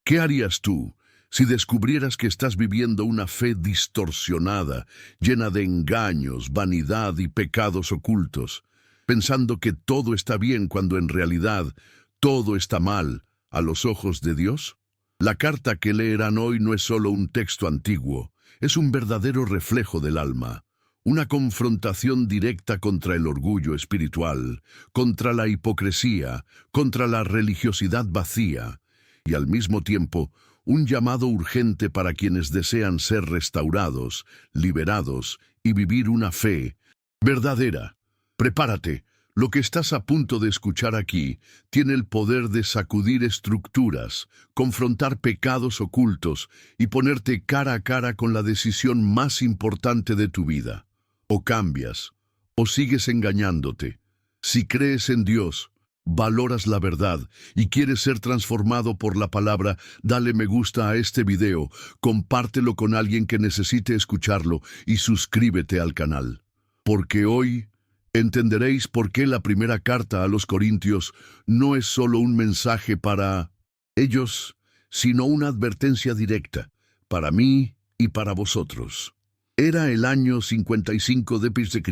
¿Qué harías tú si descubrieras que estás viviendo una fe distorsionada, llena de engaños, vanidad y pecados ocultos, pensando que todo está bien cuando en realidad todo está mal a los ojos de Dios? La carta que leerán hoy no es solo un texto antiguo, es un verdadero reflejo del alma, una confrontación directa contra el orgullo espiritual, contra la hipocresía, contra la religiosidad vacía, y al mismo tiempo un llamado urgente para quienes desean ser restaurados, liberados y vivir una fe verdadera. Prepárate. Lo que estás a punto de escuchar aquí tiene el poder de sacudir estructuras, confrontar pecados ocultos y ponerte cara a cara con la decisión más importante de tu vida. O cambias, o sigues engañándote. Si crees en Dios, valoras la verdad y quieres ser transformado por la palabra, dale me gusta a este video, compártelo con alguien que necesite escucharlo y suscríbete al canal. Porque hoy entenderéis por qué la primera carta a los Corintios no es solo un mensaje para ellos, sino una advertencia directa, para mí y para vosotros. Era el año 55 d.C.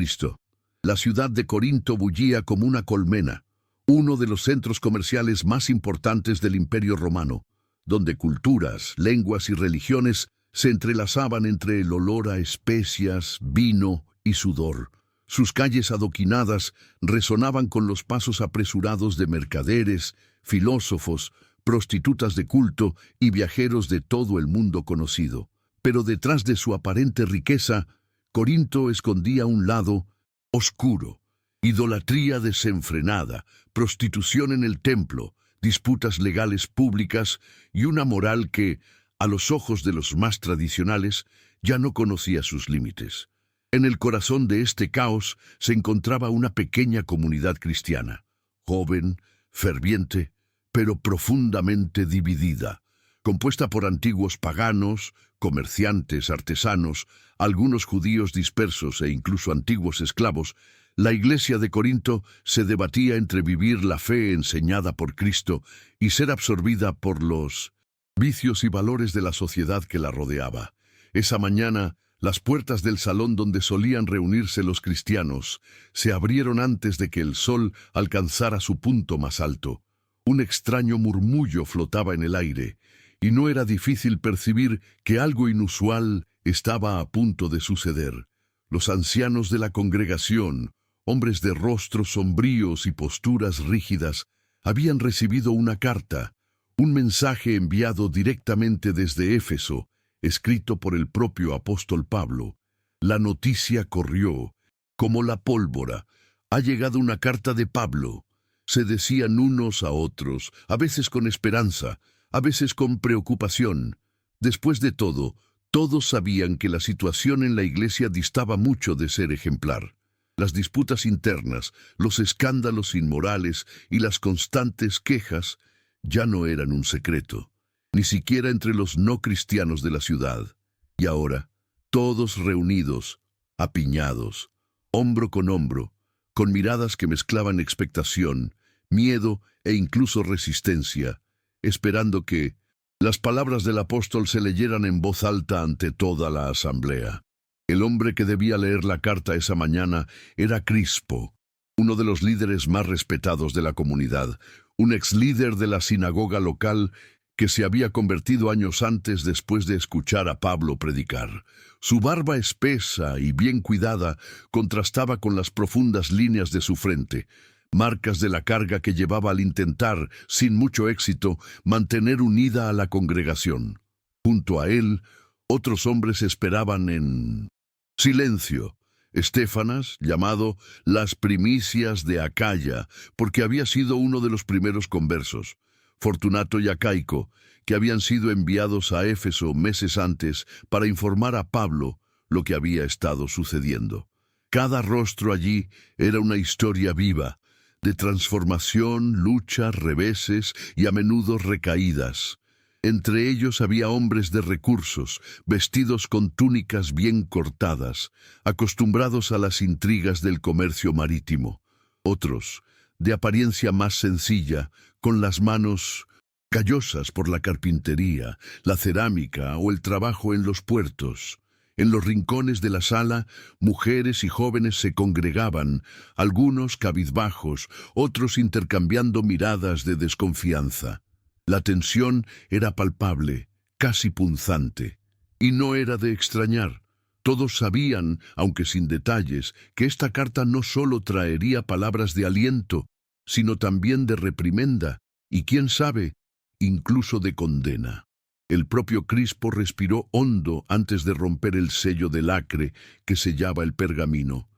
La ciudad de Corinto bullía como una colmena, uno de los centros comerciales más importantes del Imperio Romano, donde culturas, lenguas y religiones se entrelazaban entre el olor a especias, vino y sudor. Sus calles adoquinadas resonaban con los pasos apresurados de mercaderes, filósofos, prostitutas de culto y viajeros de todo el mundo conocido. Pero detrás de su aparente riqueza, Corinto escondía un lado oscuro: idolatría desenfrenada, prostitución en el templo, disputas legales públicas y una moral que, a los ojos de los más tradicionales, ya no conocía sus límites. En el corazón de este caos se encontraba una pequeña comunidad cristiana, joven, ferviente, pero profundamente dividida, compuesta por antiguos paganos, comerciantes, artesanos, algunos judíos dispersos e incluso antiguos esclavos. La iglesia de Corinto se debatía entre vivir la fe enseñada por Cristo y ser absorbida por los vicios y valores de la sociedad que la rodeaba. Esa mañana, las puertas del salón donde solían reunirse los cristianos se abrieron antes de que el sol alcanzara su punto más alto. Un extraño murmullo flotaba en el aire, y no era difícil percibir que algo inusual estaba a punto de suceder. Los ancianos de la congregación, hombres de rostros sombríos y posturas rígidas, habían recibido una carta, un mensaje enviado directamente desde Éfeso, escrito por el propio apóstol Pablo. La noticia corrió como la pólvora. Ha llegado una carta de Pablo. Se decían unos a otros, a veces con esperanza, a veces con preocupación. Después de todo, todos sabían que la situación en la iglesia distaba mucho de ser ejemplar. Las disputas internas, los escándalos inmorales y las constantes quejas ya no eran un secreto, ni siquiera entre los no cristianos de la ciudad. Y ahora, todos reunidos, apiñados, hombro con hombro, con miradas que mezclaban expectación, miedo e incluso resistencia, esperando que las palabras del apóstol se leyeran en voz alta ante toda la asamblea. El hombre que debía leer la carta esa mañana era Crispo, uno de los líderes más respetados de la comunidad, un ex líder de la sinagoga local que se había convertido años antes después de escuchar a Pablo predicar. Su barba espesa y bien cuidada contrastaba con las profundas líneas de su frente, marcas de la carga que llevaba al intentar, sin mucho éxito, mantener unida a la congregación. Junto a él, otros hombres esperaban en silencio. Estéfanas, llamado las primicias de Acaya, porque había sido uno de los primeros conversos. Fortunato y Acaico, que habían sido enviados a Éfeso meses antes para informar a Pablo lo que había estado sucediendo. Cada rostro allí era una historia viva, de transformación, lucha, reveses y a menudo recaídas. Entre ellos había hombres de recursos, vestidos con túnicas bien cortadas, acostumbrados a las intrigas del comercio marítimo. Otros, de apariencia más sencilla, con las manos callosas por la carpintería, la cerámica o el trabajo en los puertos. En los rincones de la sala, mujeres y jóvenes se congregaban, algunos cabizbajos, otros intercambiando miradas de desconfianza. La tensión era palpable, casi punzante. Y no era de extrañar. Todos sabían, aunque sin detalles, que esta carta no solo traería palabras de aliento, sino también de reprimenda, y quién sabe, incluso de condena. El propio Crispo respiró hondo antes de romper el sello de lacre que sellaba el pergamino.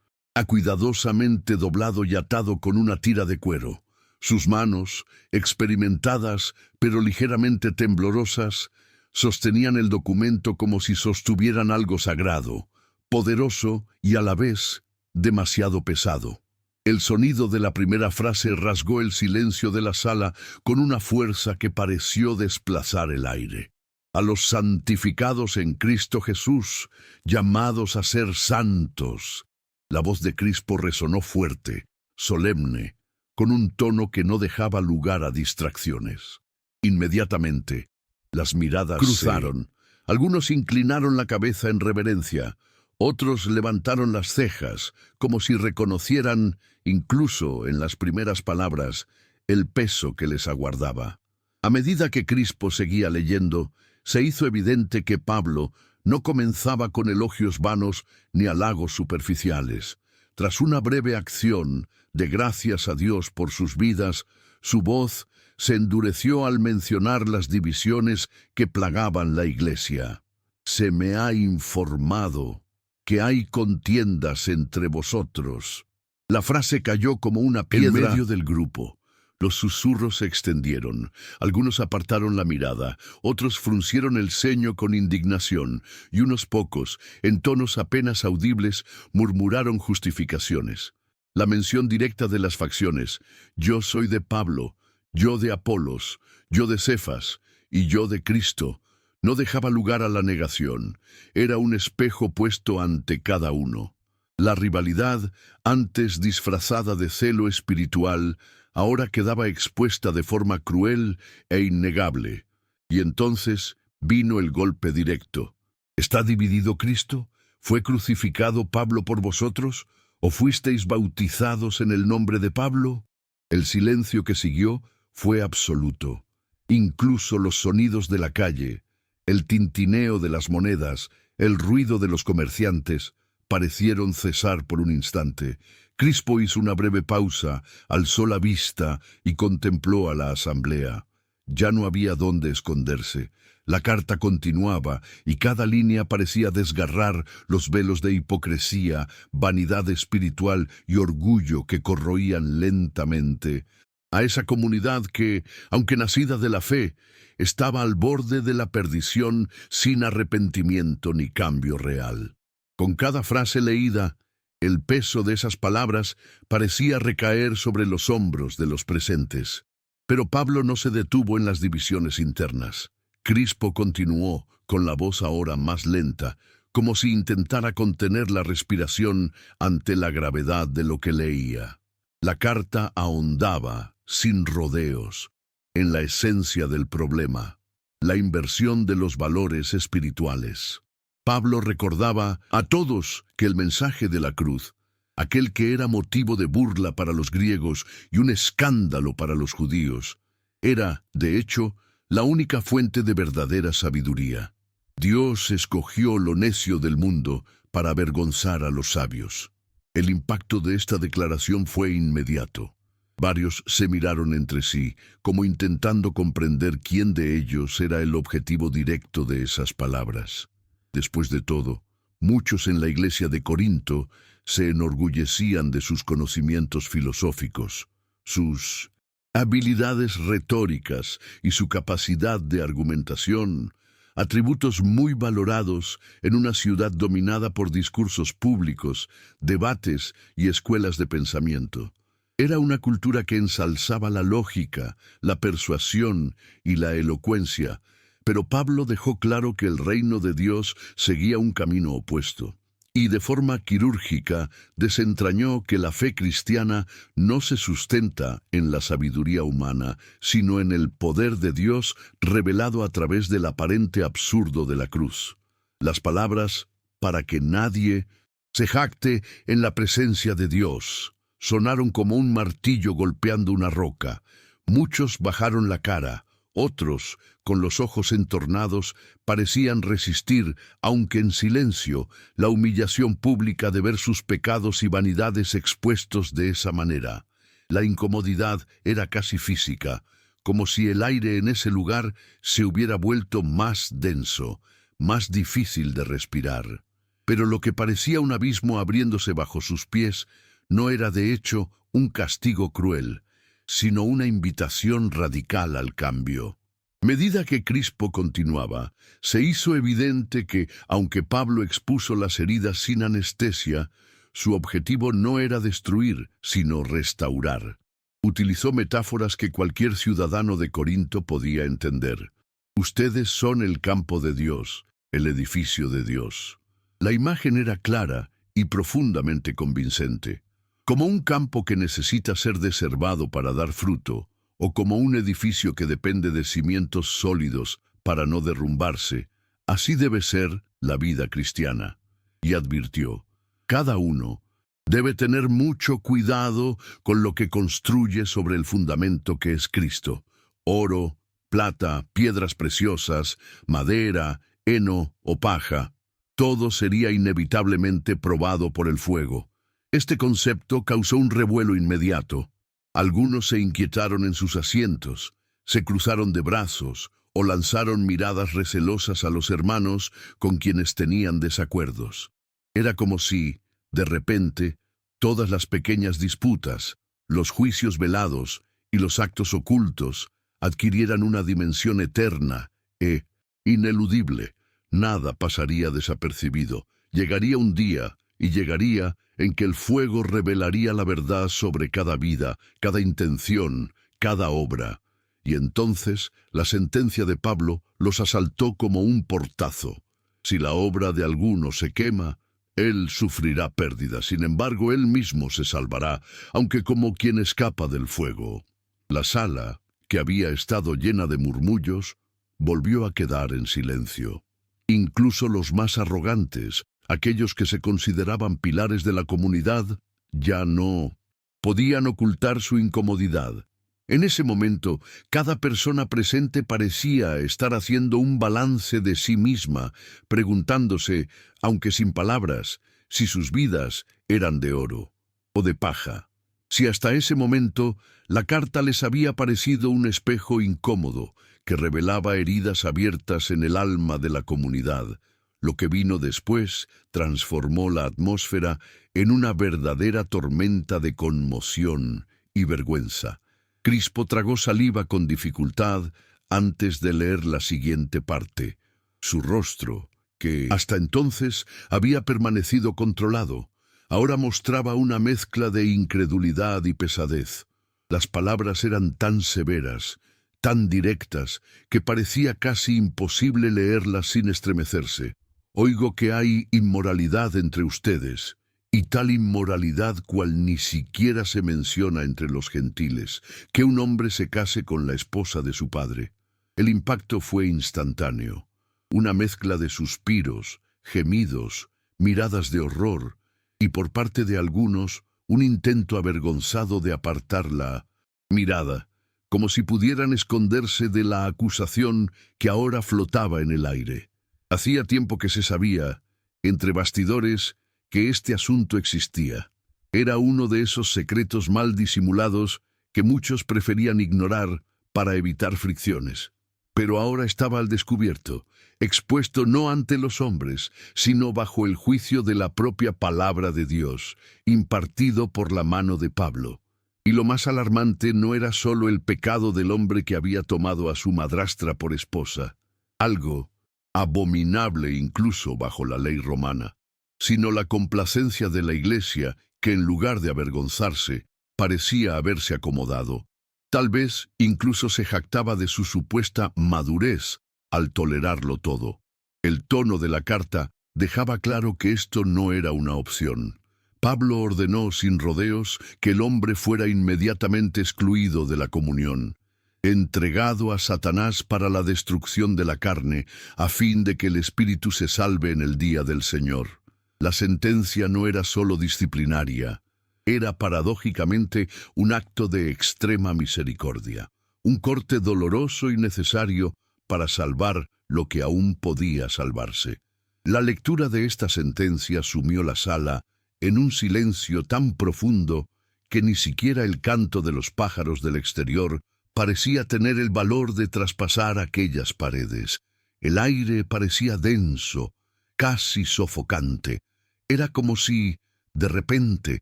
Cuidadosamente doblado y atado con una tira de cuero. Sus manos, experimentadas pero ligeramente temblorosas, sostenían el documento como si sostuvieran algo sagrado, poderoso y a la vez demasiado pesado. El sonido de la primera frase rasgó el silencio de la sala con una fuerza que pareció desplazar el aire. A los santificados en Cristo Jesús, llamados a ser santos. La voz de Crispo resonó fuerte, solemne, con un tono que no dejaba lugar a distracciones. Inmediatamente, las miradas cruzaron. Algunos inclinaron la cabeza en reverencia, otros levantaron las cejas, como si reconocieran, incluso en las primeras palabras, el peso que les aguardaba. A medida que Crispo seguía leyendo, se hizo evidente que Pablo no comenzaba con elogios vanos ni halagos superficiales. Tras una breve acción de gracias a Dios por sus vidas, su voz se endureció al mencionar las divisiones que plagaban la iglesia. Se me ha informado que hay contiendas entre vosotros. La frase cayó como una piedra en medio del grupo. Los susurros se extendieron. Algunos apartaron la mirada, otros fruncieron el ceño con indignación, y unos pocos, en tonos apenas audibles, murmuraron justificaciones. La mención directa de las facciones, yo soy de Pablo, yo de Apolos, yo de Cefas, y yo de Cristo, no dejaba lugar a la negación. Era un espejo puesto ante cada uno. La rivalidad, antes disfrazada de celo espiritual, ahora quedaba expuesta de forma cruel e innegable. Y entonces vino el golpe directo. ¿Está dividido Cristo? ¿Fue crucificado Pablo por vosotros? ¿O fuisteis bautizados en el nombre de Pablo? El silencio que siguió fue absoluto. Incluso los sonidos de la calle, el tintineo de las monedas, el ruido de los comerciantes, parecieron cesar por un instante. Crispo hizo una breve pausa, alzó la vista y contempló a la asamblea. Ya no había dónde esconderse. La carta continuaba y cada línea parecía desgarrar los velos de hipocresía, vanidad espiritual y orgullo que corroían lentamente a esa comunidad que, aunque nacida de la fe, estaba al borde de la perdición sin arrepentimiento ni cambio real. Con cada frase leída, el peso de esas palabras parecía recaer sobre los hombros de los presentes. Pero Pablo no se detuvo en las divisiones internas. Crispo continuó, con la voz ahora más lenta, como si intentara contener la respiración ante la gravedad de lo que leía. La carta ahondaba, sin rodeos, en la esencia del problema, la inversión de los valores espirituales. Pablo recordaba a todos que el mensaje de la cruz, aquel que era motivo de burla para los griegos y un escándalo para los judíos, era, de hecho, la única fuente de verdadera sabiduría. Dios escogió lo necio del mundo para avergonzar a los sabios. El impacto de esta declaración fue inmediato. Varios se miraron entre sí, como intentando comprender quién de ellos era el objetivo directo de esas palabras. Después de todo, muchos en la iglesia de Corinto se enorgullecían de sus conocimientos filosóficos, sus habilidades retóricas y su capacidad de argumentación, atributos muy valorados en una ciudad dominada por discursos públicos, debates y escuelas de pensamiento. Era una cultura que ensalzaba la lógica, la persuasión y la elocuencia, pero Pablo dejó claro que el reino de Dios seguía un camino opuesto. y de forma quirúrgica desentrañó que la fe cristiana no se sustenta en la sabiduría humana, sino en el poder de Dios revelado a través del aparente absurdo de la cruz. Las palabras, para que nadie se jacte en la presencia de Dios, sonaron como un martillo golpeando una roca. Muchos bajaron la cara, otros, con los ojos entornados, parecían resistir, aunque en silencio, la humillación pública de ver sus pecados y vanidades expuestos de esa manera. La incomodidad era casi física, como si el aire en ese lugar se hubiera vuelto más denso, más difícil de respirar. Pero lo que parecía un abismo abriéndose bajo sus pies no era de hecho un castigo cruel, sino una invitación radical al cambio. A medida que Crispo continuaba, se hizo evidente que, aunque Pablo expuso las heridas sin anestesia, su objetivo no era destruir, sino restaurar. Utilizó metáforas que cualquier ciudadano de Corinto podía entender. Ustedes son el campo de Dios, el edificio de Dios. La imagen era clara y profundamente convincente. Como un campo que necesita ser desherbado para dar fruto, o como un edificio que depende de cimientos sólidos para no derrumbarse, así debe ser la vida cristiana. Y advirtió, cada uno debe tener mucho cuidado con lo que construye sobre el fundamento que es Cristo. Oro, plata, piedras preciosas, madera, heno o paja, todo sería inevitablemente probado por el fuego. Este concepto causó un revuelo inmediato. Algunos se inquietaron en sus asientos, se cruzaron de brazos o lanzaron miradas recelosas a los hermanos con quienes tenían desacuerdos. Era como si, de repente, todas las pequeñas disputas, los juicios velados y los actos ocultos adquirieran una dimensión eterna e ineludible. Nada pasaría desapercibido. Llegaría un día, y llegaría, en que el fuego revelaría la verdad sobre cada vida, cada intención, cada obra. Y entonces la sentencia de Pablo los asaltó como un portazo. Si la obra de alguno se quema, él sufrirá pérdida. Sin embargo, él mismo se salvará, aunque como quien escapa del fuego. La sala, que había estado llena de murmullos, volvió a quedar en silencio. Incluso los más arrogantes, aquellos que se consideraban pilares de la comunidad, ya no podían ocultar su incomodidad. En ese momento, cada persona presente parecía estar haciendo un balance de sí misma, preguntándose, aunque sin palabras, si sus vidas eran de oro o de paja. Si hasta ese momento la carta les había parecido un espejo incómodo que revelaba heridas abiertas en el alma de la comunidad, lo que vino después transformó la atmósfera en una verdadera tormenta de conmoción y vergüenza. Crispo tragó saliva con dificultad antes de leer la siguiente parte. Su rostro, que hasta entonces había permanecido controlado, ahora mostraba una mezcla de incredulidad y pesadez. Las palabras eran tan severas, tan directas, que parecía casi imposible leerlas sin estremecerse. Oigo que hay inmoralidad entre ustedes, y tal inmoralidad cual ni siquiera se menciona entre los gentiles, que un hombre se case con la esposa de su padre. El impacto fue instantáneo. Una mezcla de suspiros, gemidos, miradas de horror, y por parte de algunos, un intento avergonzado de apartar la mirada, como si pudieran esconderse de la acusación que ahora flotaba en el aire. Hacía tiempo que se sabía, entre bastidores, que este asunto existía. Era uno de esos secretos mal disimulados que muchos preferían ignorar para evitar fricciones. Pero ahora estaba al descubierto, expuesto no ante los hombres, sino bajo el juicio de la propia palabra de Dios, impartido por la mano de Pablo. Y lo más alarmante no era solo el pecado del hombre que había tomado a su madrastra por esposa, algo abominable incluso bajo la ley romana, sino la complacencia de la Iglesia que en lugar de avergonzarse, parecía haberse acomodado. Tal vez incluso se jactaba de su supuesta madurez al tolerarlo todo. El tono de la carta dejaba claro que esto no era una opción. Pablo ordenó sin rodeos que el hombre fuera inmediatamente excluido de la comunión, entregado a Satanás para la destrucción de la carne, a fin de que el espíritu se salve en el día del Señor. La sentencia no era solo disciplinaria, era paradójicamente un acto de extrema misericordia, un corte doloroso y necesario para salvar lo que aún podía salvarse. La lectura de esta sentencia sumió la sala en un silencio tan profundo que ni siquiera el canto de los pájaros del exterior parecía tener el valor de traspasar aquellas paredes. El aire parecía denso, casi sofocante. Era como si, de repente,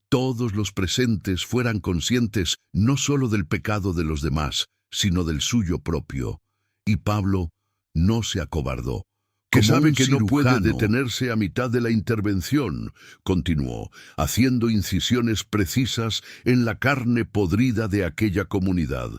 todos los presentes fueran conscientes no solo del pecado de los demás, sino del suyo propio. Y Pablo no se acobardó. Que sabe que no puede detenerse a mitad de la intervención, continuó, haciendo incisiones precisas en la carne podrida de aquella comunidad.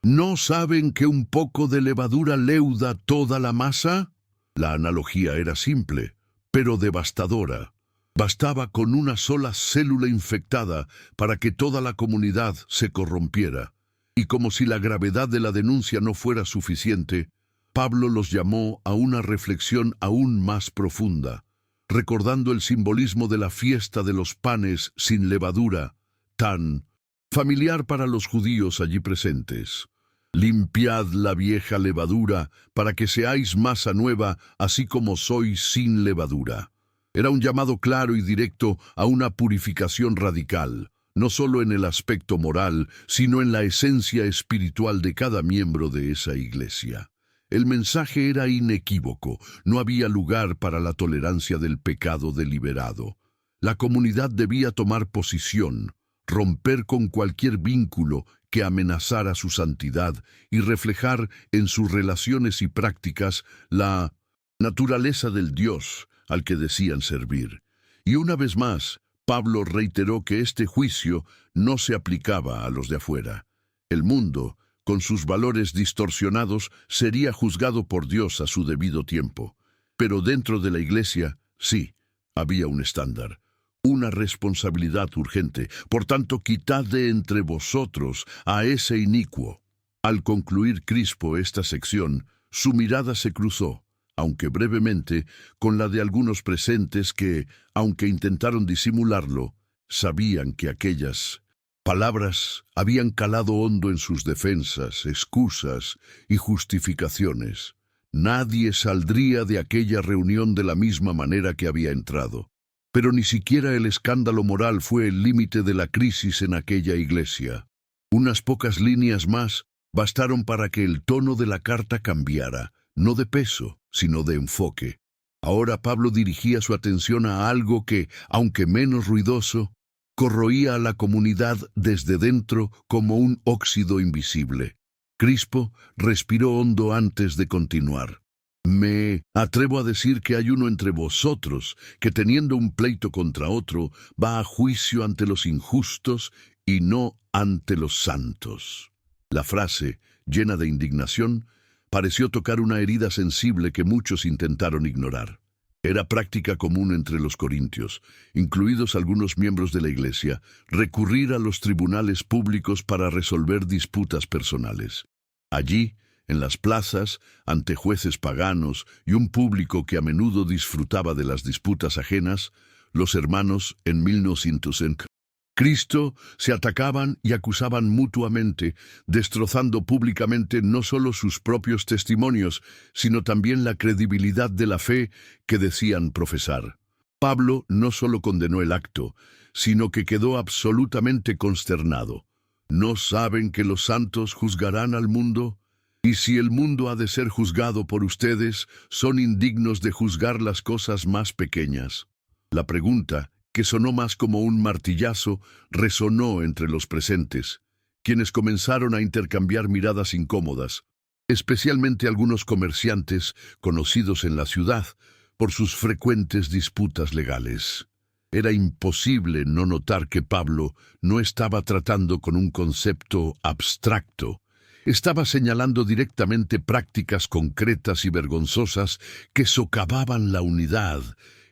¿No saben que un poco de levadura leuda toda la masa? La analogía era simple, pero devastadora. Bastaba con una sola célula infectada para que toda la comunidad se corrompiera. Y como si la gravedad de la denuncia no fuera suficiente, Pablo los llamó a una reflexión aún más profunda, recordando el simbolismo de la fiesta de los panes sin levadura, tan familiar para los judíos allí presentes. Limpiad la vieja levadura para que seáis masa nueva, así como sois sin levadura. Era un llamado claro y directo a una purificación radical, no solo en el aspecto moral, sino en la esencia espiritual de cada miembro de esa iglesia. El mensaje era inequívoco, no había lugar para la tolerancia del pecado deliberado. La comunidad debía tomar posición, romper con cualquier vínculo que amenazara su santidad y reflejar en sus relaciones y prácticas la naturaleza del Dios al que decían servir. Y una vez más, Pablo reiteró que este juicio no se aplicaba a los de afuera. El mundo, con sus valores distorsionados, sería juzgado por Dios a su debido tiempo. Pero dentro de la iglesia, sí, había un estándar, una responsabilidad urgente. Por tanto, quitad de entre vosotros a ese inicuo. Al concluir Crispo esta sección, su mirada se cruzó, aunque brevemente, con la de algunos presentes que, aunque intentaron disimularlo, sabían que aquellas palabras habían calado hondo en sus defensas, excusas y justificaciones. Nadie saldría de aquella reunión de la misma manera que había entrado. Pero ni siquiera el escándalo moral fue el límite de la crisis en aquella iglesia. Unas pocas líneas más bastaron para que el tono de la carta cambiara, no de peso, sino de enfoque. Ahora Pablo dirigía su atención a algo que, aunque menos ruidoso, corroía a la comunidad desde dentro como un óxido invisible. Crispo respiró hondo antes de continuar. Me atrevo a decir que hay uno entre vosotros que, teniendo un pleito contra otro, va a juicio ante los injustos y no ante los santos. La frase, llena de indignación, pareció tocar una herida sensible que muchos intentaron ignorar. Era práctica común entre los corintios, incluidos algunos miembros de la iglesia, recurrir a los tribunales públicos para resolver disputas personales. Allí, en las plazas, ante jueces paganos y un público que a menudo disfrutaba de las disputas ajenas, los hermanos en 1900 Cristo se atacaban y acusaban mutuamente, destrozando públicamente no solo sus propios testimonios, sino también la credibilidad de la fe que decían profesar. Pablo no solo condenó el acto, sino que quedó absolutamente consternado. ¿No saben que los santos juzgarán al mundo? Y si el mundo ha de ser juzgado por ustedes, son indignos de juzgar las cosas más pequeñas. La pregunta, que sonó más como un martillazo, resonó entre los presentes, quienes comenzaron a intercambiar miradas incómodas, especialmente algunos comerciantes conocidos en la ciudad por sus frecuentes disputas legales. Era imposible no notar que Pablo no estaba tratando con un concepto abstracto. Estaba señalando directamente prácticas concretas y vergonzosas que socavaban la unidad,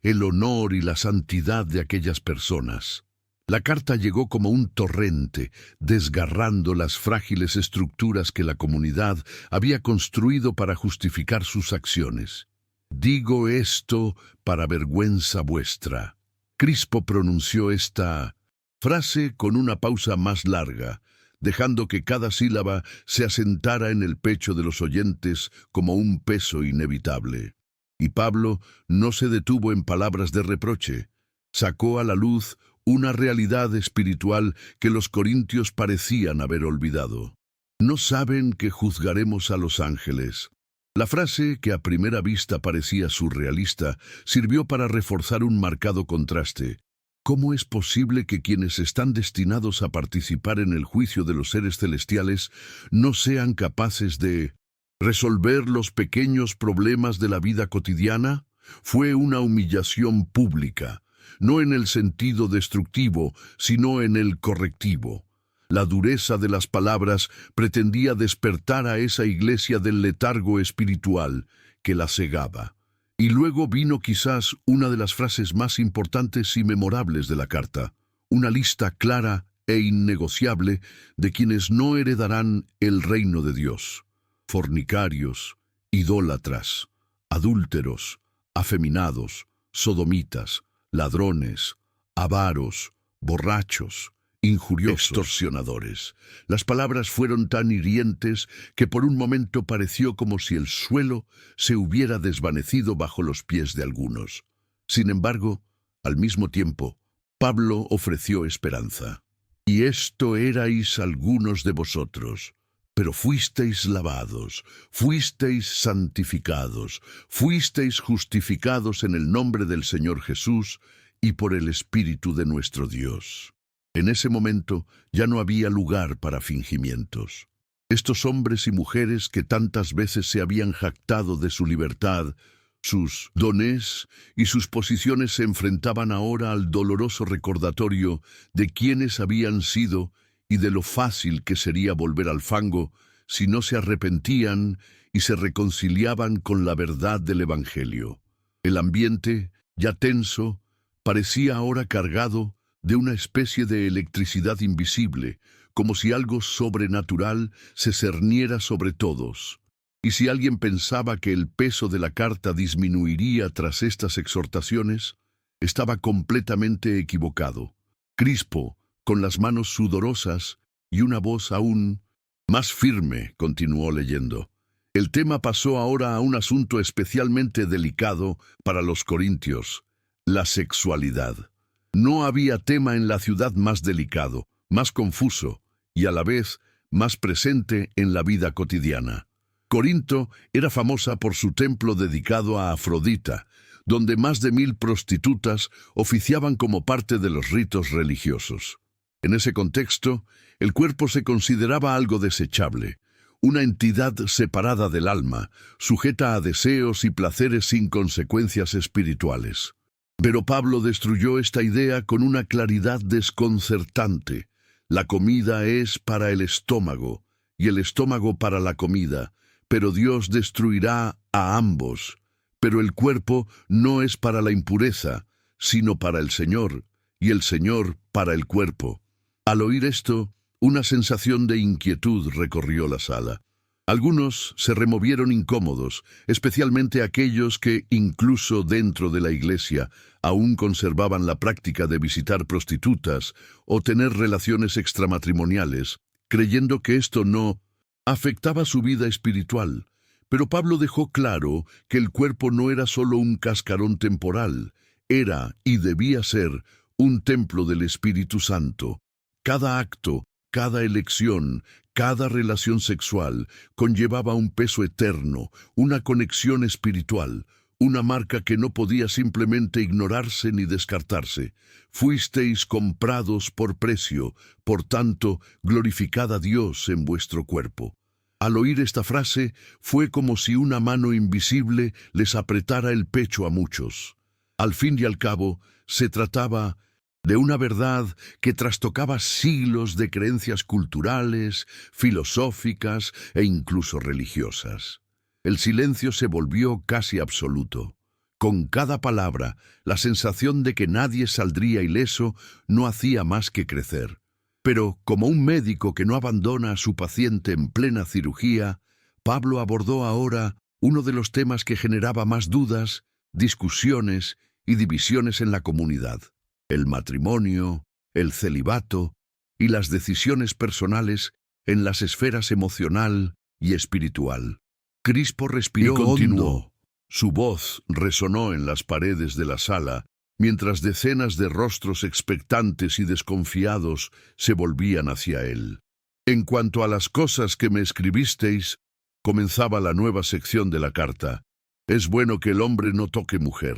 el honor y la santidad de aquellas personas. La carta llegó como un torrente, desgarrando las frágiles estructuras que la comunidad había construido para justificar sus acciones. Digo esto para vergüenza vuestra. Crispo pronunció esta frase con una pausa más larga, dejando que cada sílaba se asentara en el pecho de los oyentes como un peso inevitable. Y Pablo no se detuvo en palabras de reproche. Sacó a la luz una realidad espiritual que los corintios parecían haber olvidado. No saben que juzgaremos a los ángeles. La frase, que a primera vista parecía surrealista, sirvió para reforzar un marcado contraste. ¿Cómo es posible que quienes están destinados a participar en el juicio de los seres celestiales no sean capaces de resolver los pequeños problemas de la vida cotidiana? Fue una humillación pública, no en el sentido destructivo, sino en el correctivo. La dureza de las palabras pretendía despertar a esa iglesia del letargo espiritual que la cegaba. Y luego vino quizás una de las frases más importantes y memorables de la carta, una lista clara e innegociable de quienes no heredarán el reino de Dios: fornicarios, idólatras, adúlteros, afeminados, sodomitas, ladrones, avaros, borrachos, injuriosos, extorsionadores. Las palabras fueron tan hirientes que por un momento pareció como si el suelo se hubiera desvanecido bajo los pies de algunos. Sin embargo, al mismo tiempo, Pablo ofreció esperanza. Y esto erais algunos de vosotros, pero fuisteis lavados, fuisteis santificados, fuisteis justificados en el nombre del Señor Jesús y por el Espíritu de nuestro Dios. En ese momento ya no había lugar para fingimientos. Estos hombres y mujeres que tantas veces se habían jactado de su libertad, sus dones y sus posiciones, se enfrentaban ahora al doloroso recordatorio de quiénes habían sido y de lo fácil que sería volver al fango si no se arrepentían y se reconciliaban con la verdad del Evangelio. El ambiente, ya tenso, parecía ahora cargado de una especie de electricidad invisible, como si algo sobrenatural se cerniera sobre todos. Y si alguien pensaba que el peso de la carta disminuiría tras estas exhortaciones, estaba completamente equivocado. Crispo, con las manos sudorosas y una voz aún más firme, continuó leyendo. El tema pasó ahora a un asunto especialmente delicado para los corintios: la sexualidad. No había tema en la ciudad más delicado, más confuso y a la vez más presente en la vida cotidiana. Corinto era famosa por su templo dedicado a Afrodita, donde más de 1000 prostitutas oficiaban como parte de los ritos religiosos. En ese contexto, el cuerpo se consideraba algo desechable, una entidad separada del alma, sujeta a deseos y placeres sin consecuencias espirituales. Pero Pablo destruyó esta idea con una claridad desconcertante. La comida es para el estómago, y el estómago para la comida, pero Dios destruirá a ambos. Pero el cuerpo no es para la impureza, sino para el Señor, y el Señor para el cuerpo. Al oír esto, una sensación de inquietud recorrió la sala. Algunos se removieron incómodos, especialmente aquellos que, incluso dentro de la iglesia, aún conservaban la práctica de visitar prostitutas o tener relaciones extramatrimoniales, creyendo que esto no afectaba su vida espiritual. Pero Pablo dejó claro que el cuerpo no era solo un cascarón temporal, era y debía ser un templo del Espíritu Santo. Cada acto, cada elección, cada relación sexual conllevaba un peso eterno, una conexión espiritual, una marca que no podía simplemente ignorarse ni descartarse. Fuisteis comprados por precio, por tanto, glorificad a Dios en vuestro cuerpo. Al oír esta frase, fue como si una mano invisible les apretara el pecho a muchos. Al fin y al cabo, se trataba de una verdad que trastocaba siglos de creencias culturales, filosóficas e incluso religiosas. El silencio se volvió casi absoluto. Con cada palabra, la sensación de que nadie saldría ileso no hacía más que crecer. Pero, como un médico que no abandona a su paciente en plena cirugía, Pablo abordó ahora uno de los temas que generaba más dudas, discusiones y divisiones en la comunidad: el matrimonio, el celibato y las decisiones personales en las esferas emocional y espiritual. Crispo respiró Y continuó. hondo. Su voz resonó en las paredes de la sala, mientras decenas de rostros expectantes y desconfiados se volvían hacia él. En cuanto a las cosas que me escribisteis, comenzaba la nueva sección de la carta. Es bueno que el hombre no toque mujer.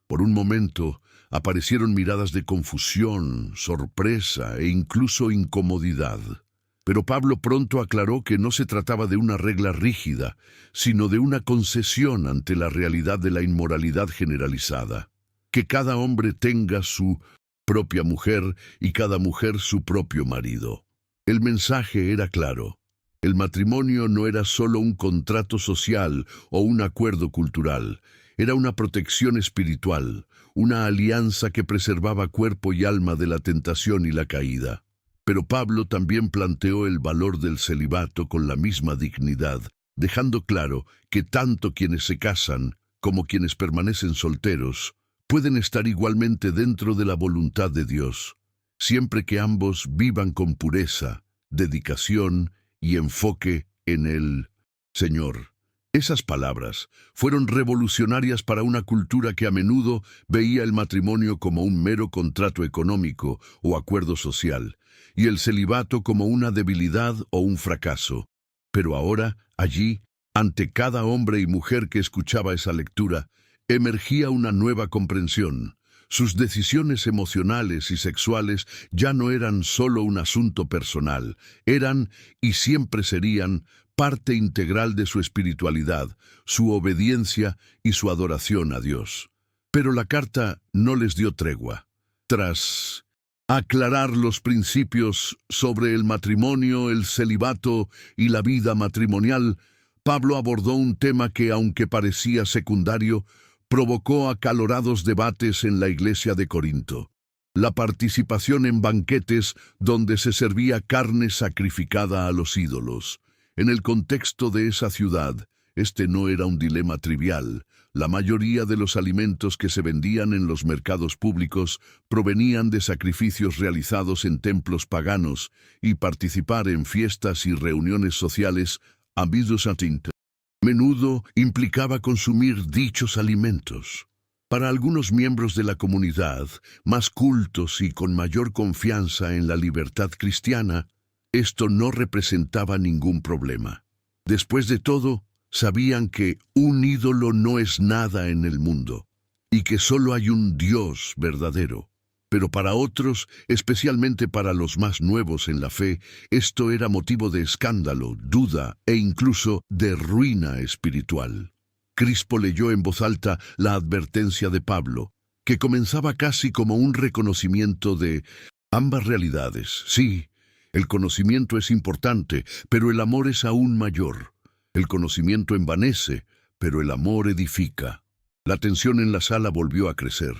Por un momento aparecieron miradas de confusión, sorpresa e incluso incomodidad. Pero Pablo pronto aclaró que no se trataba de una regla rígida, sino de una concesión ante la realidad de la inmoralidad generalizada. Que cada hombre tenga su propia mujer y cada mujer su propio marido. El mensaje era claro. El matrimonio no era solo un contrato social o un acuerdo cultural, era una protección espiritual, una alianza que preservaba cuerpo y alma de la tentación y la caída. Pero Pablo también planteó el valor del celibato con la misma dignidad, dejando claro que tanto quienes se casan como quienes permanecen solteros pueden estar igualmente dentro de la voluntad de Dios, siempre que ambos vivan con pureza, dedicación y enfoque en el Señor. Esas palabras fueron revolucionarias para una cultura que a menudo veía el matrimonio como un mero contrato económico o acuerdo social, y el celibato como una debilidad o un fracaso. Pero ahora, allí, ante cada hombre y mujer que escuchaba esa lectura, emergía una nueva comprensión. Sus decisiones emocionales y sexuales ya no eran solo un asunto personal, eran y siempre serían parte integral de su espiritualidad, su obediencia y su adoración a Dios. Pero la carta no les dio tregua. Tras aclarar los principios sobre el matrimonio, el celibato y la vida matrimonial, Pablo abordó un tema que, aunque parecía secundario, provocó acalorados debates en la iglesia de Corinto: la participación en banquetes donde se servía carne sacrificada a los ídolos. En el contexto de esa ciudad, este no era un dilema trivial. La mayoría de los alimentos que se vendían en los mercados públicos provenían de sacrificios realizados en templos paganos, y participar en fiestas y reuniones sociales a menudo implicaba consumir dichos alimentos. Para algunos miembros de la comunidad, más cultos y con mayor confianza en la libertad cristiana, esto no representaba ningún problema. Después de todo, sabían que un ídolo no es nada en el mundo, y que solo hay un Dios verdadero. Pero para otros, especialmente para los más nuevos en la fe, esto era motivo de escándalo, duda e incluso de ruina espiritual. Crispo leyó en voz alta la advertencia de Pablo, que comenzaba casi como un reconocimiento de ambas realidades. Sí, el conocimiento es importante, pero el amor es aún mayor. El conocimiento envanece, pero el amor edifica. La tensión en la sala volvió a crecer.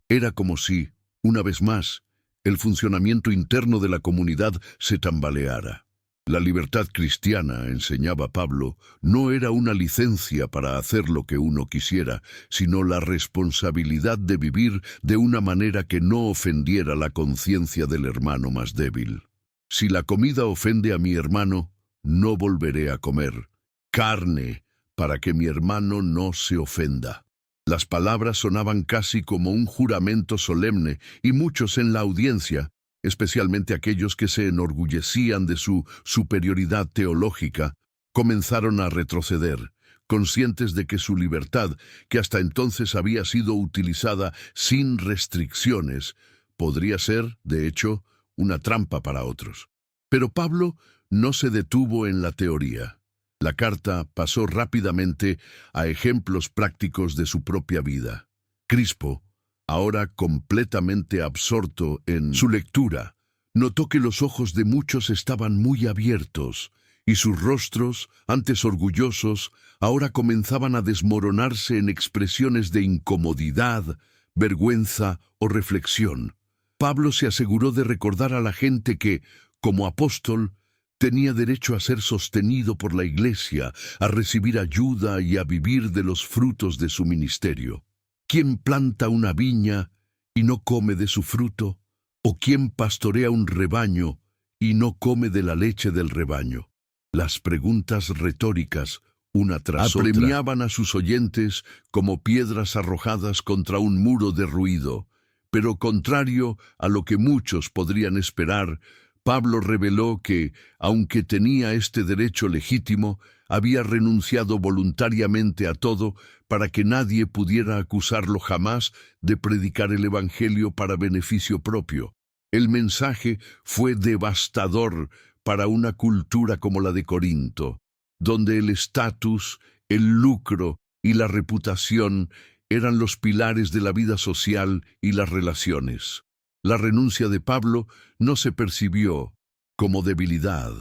Era como si, una vez más, el funcionamiento interno de la comunidad se tambaleara. La libertad cristiana, enseñaba Pablo, no era una licencia para hacer lo que uno quisiera, sino la responsabilidad de vivir de una manera que no ofendiera la conciencia del hermano más débil. Si la comida ofende a mi hermano, no volveré a comer carne para que mi hermano no se ofenda. Las palabras sonaban casi como un juramento solemne, y muchos en la audiencia, especialmente aquellos que se enorgullecían de su superioridad teológica, comenzaron a retroceder, conscientes de que su libertad, que hasta entonces había sido utilizada sin restricciones, podría ser, de hecho, una trampa para otros. Pero Pablo no se detuvo en la teoría. La carta pasó rápidamente a ejemplos prácticos de su propia vida. Crispo, Ahora completamente absorto en su lectura, notó que los ojos de muchos estaban muy abiertos, y sus rostros, antes orgullosos, ahora comenzaban a desmoronarse en expresiones de incomodidad, vergüenza o reflexión. Pablo se aseguró de recordar a la gente que, como apóstol, tenía derecho a ser sostenido por la Iglesia, a recibir ayuda y a vivir de los frutos de su ministerio. ¿Quién planta una viña y no come de su fruto? ¿O quién pastorea un rebaño y no come de la leche del rebaño? Las preguntas retóricas, una tras otra, apremiaban a sus oyentes como piedras arrojadas contra un muro de ruido. Pero contrario a lo que muchos podrían esperar, Pablo reveló que, aunque tenía este derecho legítimo, había renunciado voluntariamente a todo para que nadie pudiera acusarlo jamás de predicar el Evangelio para beneficio propio. El mensaje fue devastador para una cultura como la de Corinto, donde el estatus, el lucro y la reputación eran los pilares de la vida social y las relaciones. La renuncia de Pablo no se percibió como debilidad,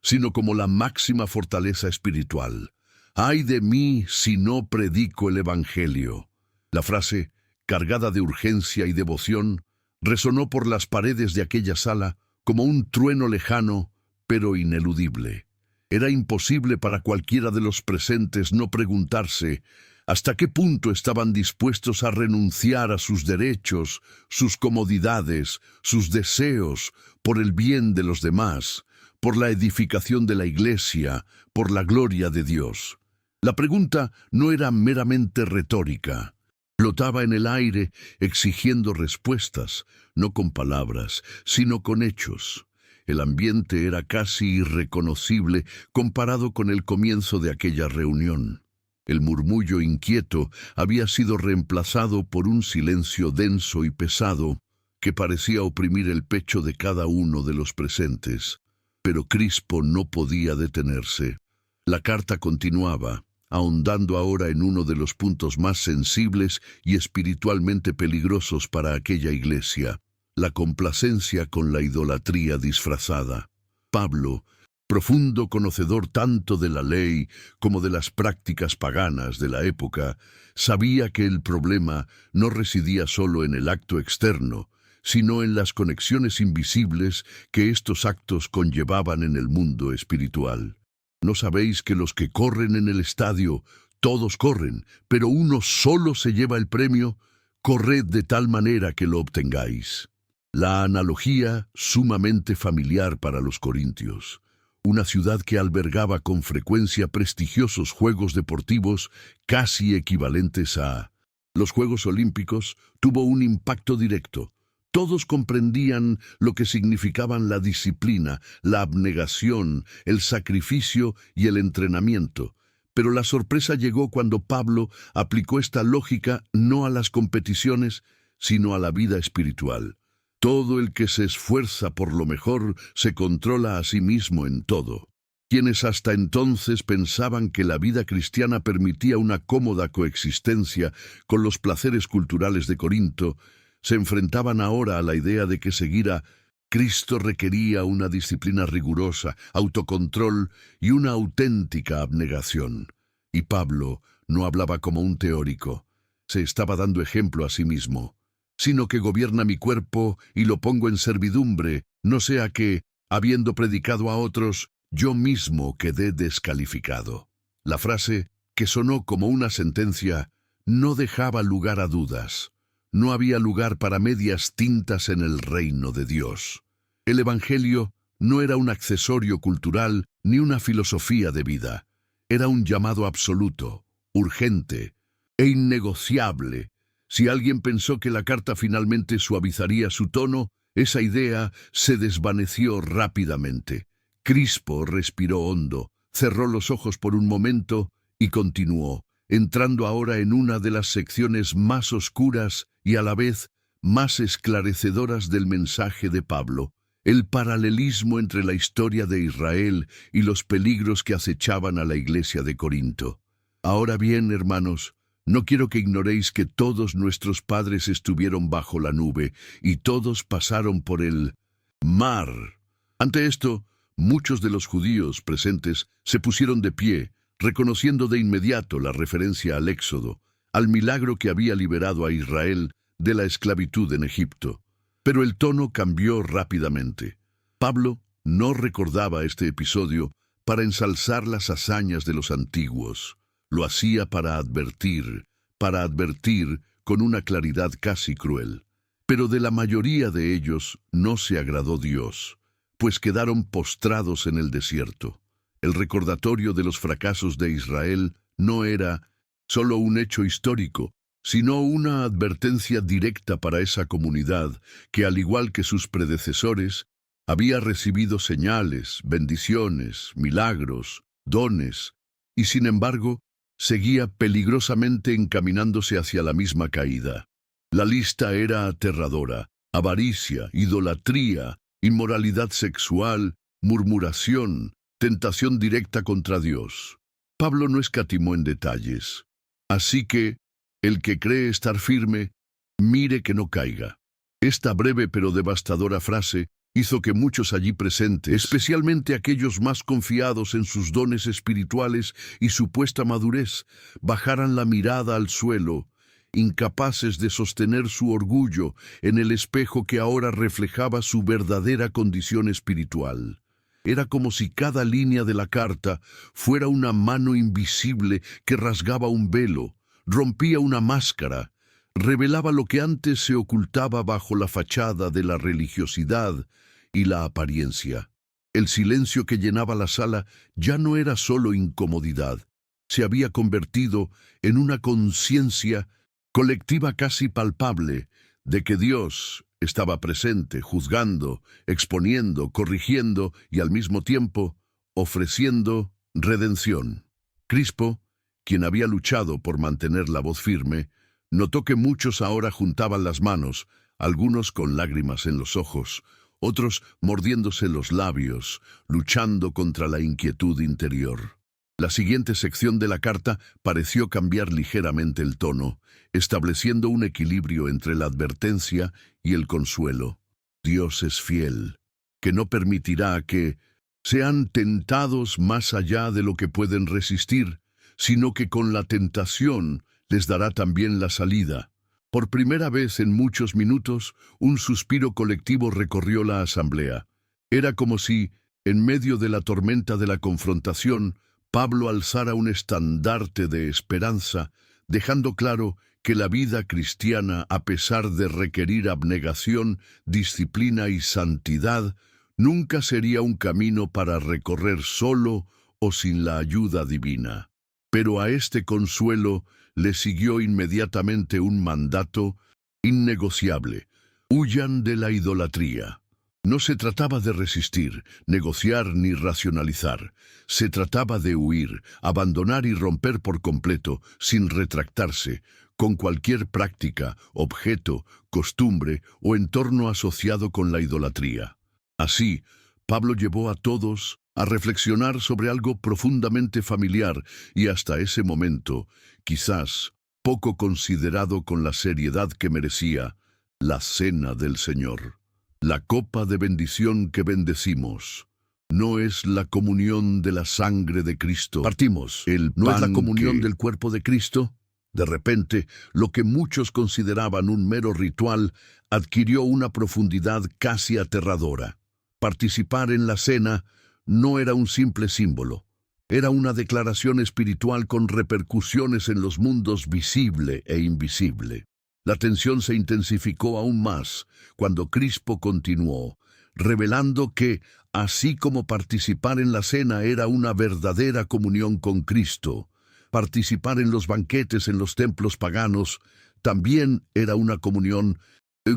sino como la máxima fortaleza espiritual. «Ay de mí si no predico el Evangelio». La frase, cargada de urgencia y devoción, resonó por las paredes de aquella sala como un trueno lejano, pero ineludible. Era imposible para cualquiera de los presentes no preguntarse hasta qué punto estaban dispuestos a renunciar a sus derechos, sus comodidades, sus deseos, por el bien de los demás, por la edificación de la Iglesia, por la gloria de Dios. La pregunta no era meramente retórica. Flotaba en el aire exigiendo respuestas, no con palabras, sino con hechos. El ambiente era casi irreconocible comparado con el comienzo de aquella reunión. El murmullo inquieto había sido reemplazado por un silencio denso y pesado que parecía oprimir el pecho de cada uno de los presentes. Pero Crispo no podía detenerse. La carta continuaba, ahondando ahora en uno de los puntos más sensibles y espiritualmente peligrosos para aquella iglesia: la complacencia con la idolatría disfrazada. Pablo, profundo conocedor tanto de la ley como de las prácticas paganas de la época, sabía que el problema no residía solo en el acto externo, sino en las conexiones invisibles que estos actos conllevaban en el mundo espiritual. ¿No sabéis que los que corren en el estadio, todos corren, pero uno solo se lleva el premio? Corred de tal manera que lo obtengáis. La analogía sumamente familiar para los corintios. Una ciudad que albergaba con frecuencia prestigiosos juegos deportivos casi equivalentes a los Juegos Olímpicos, tuvo un impacto directo. Todos comprendían lo que significaban la disciplina, la abnegación, el sacrificio y el entrenamiento. Pero la sorpresa llegó cuando Pablo aplicó esta lógica no a las competiciones, sino a la vida espiritual. Todo el que se esfuerza por lo mejor se controla a sí mismo en todo. Quienes hasta entonces pensaban que la vida cristiana permitía una cómoda coexistencia con los placeres culturales de Corinto, se enfrentaban ahora a la idea de que seguir a Cristo requería una disciplina rigurosa, autocontrol y una auténtica abnegación. Y Pablo no hablaba como un teórico, se estaba dando ejemplo a sí mismo, sino que gobierna mi cuerpo y lo pongo en servidumbre, no sea que, habiendo predicado a otros, yo mismo quedé descalificado. La frase, que sonó como una sentencia, no dejaba lugar a dudas. No había lugar para medias tintas en el reino de Dios. El Evangelio no era un accesorio cultural ni una filosofía de vida. Era un llamado absoluto, urgente e innegociable. Si alguien pensó que la carta finalmente suavizaría su tono, esa idea se desvaneció rápidamente. Crispo respiró hondo, cerró los ojos por un momento y continuó, entrando ahora en una de las secciones más oscuras y a la vez más esclarecedoras del mensaje de Pablo, el paralelismo entre la historia de Israel y los peligros que acechaban a la iglesia de Corinto. Ahora bien, hermanos, No quiero que ignoréis que todos nuestros padres estuvieron bajo la nube, y todos pasaron por el mar. Ante esto, muchos de los judíos presentes se pusieron de pie, reconociendo de inmediato la referencia al Éxodo, al milagro que había liberado a Israel de la esclavitud en Egipto. Pero el tono cambió rápidamente. Pablo no recordaba este episodio para ensalzar las hazañas de los antiguos. Lo hacía para advertir con una claridad casi cruel. Pero de la mayoría de ellos no se agradó Dios, pues quedaron postrados en el desierto. El recordatorio de los fracasos de Israel no era solo un hecho histórico, sino una advertencia directa para esa comunidad que, al igual que sus predecesores, había recibido señales, bendiciones, milagros, dones, y sin embargo, seguía peligrosamente encaminándose hacia la misma caída. La lista era aterradora: avaricia, idolatría, inmoralidad sexual, murmuración, tentación directa contra Dios. Pablo no escatimó en detalles. Así que, el que cree estar firme, mire que no caiga. Esta breve pero devastadora frase hizo que muchos allí presentes, especialmente aquellos más confiados en sus dones espirituales y supuesta madurez, bajaran la mirada al suelo, incapaces de sostener su orgullo en el espejo que ahora reflejaba su verdadera condición espiritual. Era como si cada línea de la carta fuera una mano invisible que rasgaba un velo, rompía una máscara, revelaba lo que antes se ocultaba bajo la fachada de la religiosidad y la apariencia. El silencio que llenaba la sala ya no era solo incomodidad, se había convertido en una conciencia colectiva casi palpable de que Dios estaba presente, juzgando, exponiendo, corrigiendo y al mismo tiempo ofreciendo redención. Crispo, quien había luchado por mantener la voz firme, notó que muchos ahora juntaban las manos, algunos con lágrimas en los ojos, otros mordiéndose los labios, luchando contra la inquietud interior. La siguiente sección de la carta pareció cambiar ligeramente el tono, estableciendo un equilibrio entre la advertencia y el consuelo. Dios es fiel, que no permitirá que sean tentados más allá de lo que pueden resistir, sino que con la tentación les dará también la salida. Por primera vez en muchos minutos, un suspiro colectivo recorrió la asamblea. Era como si, en medio de la tormenta de la confrontación, Pablo alzara un estandarte de esperanza, dejando claro que la vida cristiana, a pesar de requerir abnegación, disciplina y santidad, nunca sería un camino para recorrer solo o sin la ayuda divina. Pero a este consuelo le siguió inmediatamente un mandato innegociable: huyan de la idolatría. No se trataba de resistir, negociar ni racionalizar. Se trataba de huir, abandonar y romper por completo, sin retractarse, con cualquier práctica, objeto, costumbre o entorno asociado con la idolatría. Así, Pablo llevó a todos a reflexionar sobre algo profundamente familiar y hasta ese momento, quizás poco considerado con la seriedad que merecía: la cena del Señor. La copa de bendición que bendecimos no es la comunión de la sangre de Cristo. Partimos. ¿No es la comunión del cuerpo de Cristo? De repente, lo que muchos consideraban un mero ritual adquirió una profundidad casi aterradora. Participar en la cena no era un simple símbolo. Era una declaración espiritual con repercusiones en los mundos visible e invisible. La tensión se intensificó aún más cuando Crispo continuó, revelando que, así como participar en la cena era una verdadera comunión con Cristo, participar en los banquetes en los templos paganos también era una comunión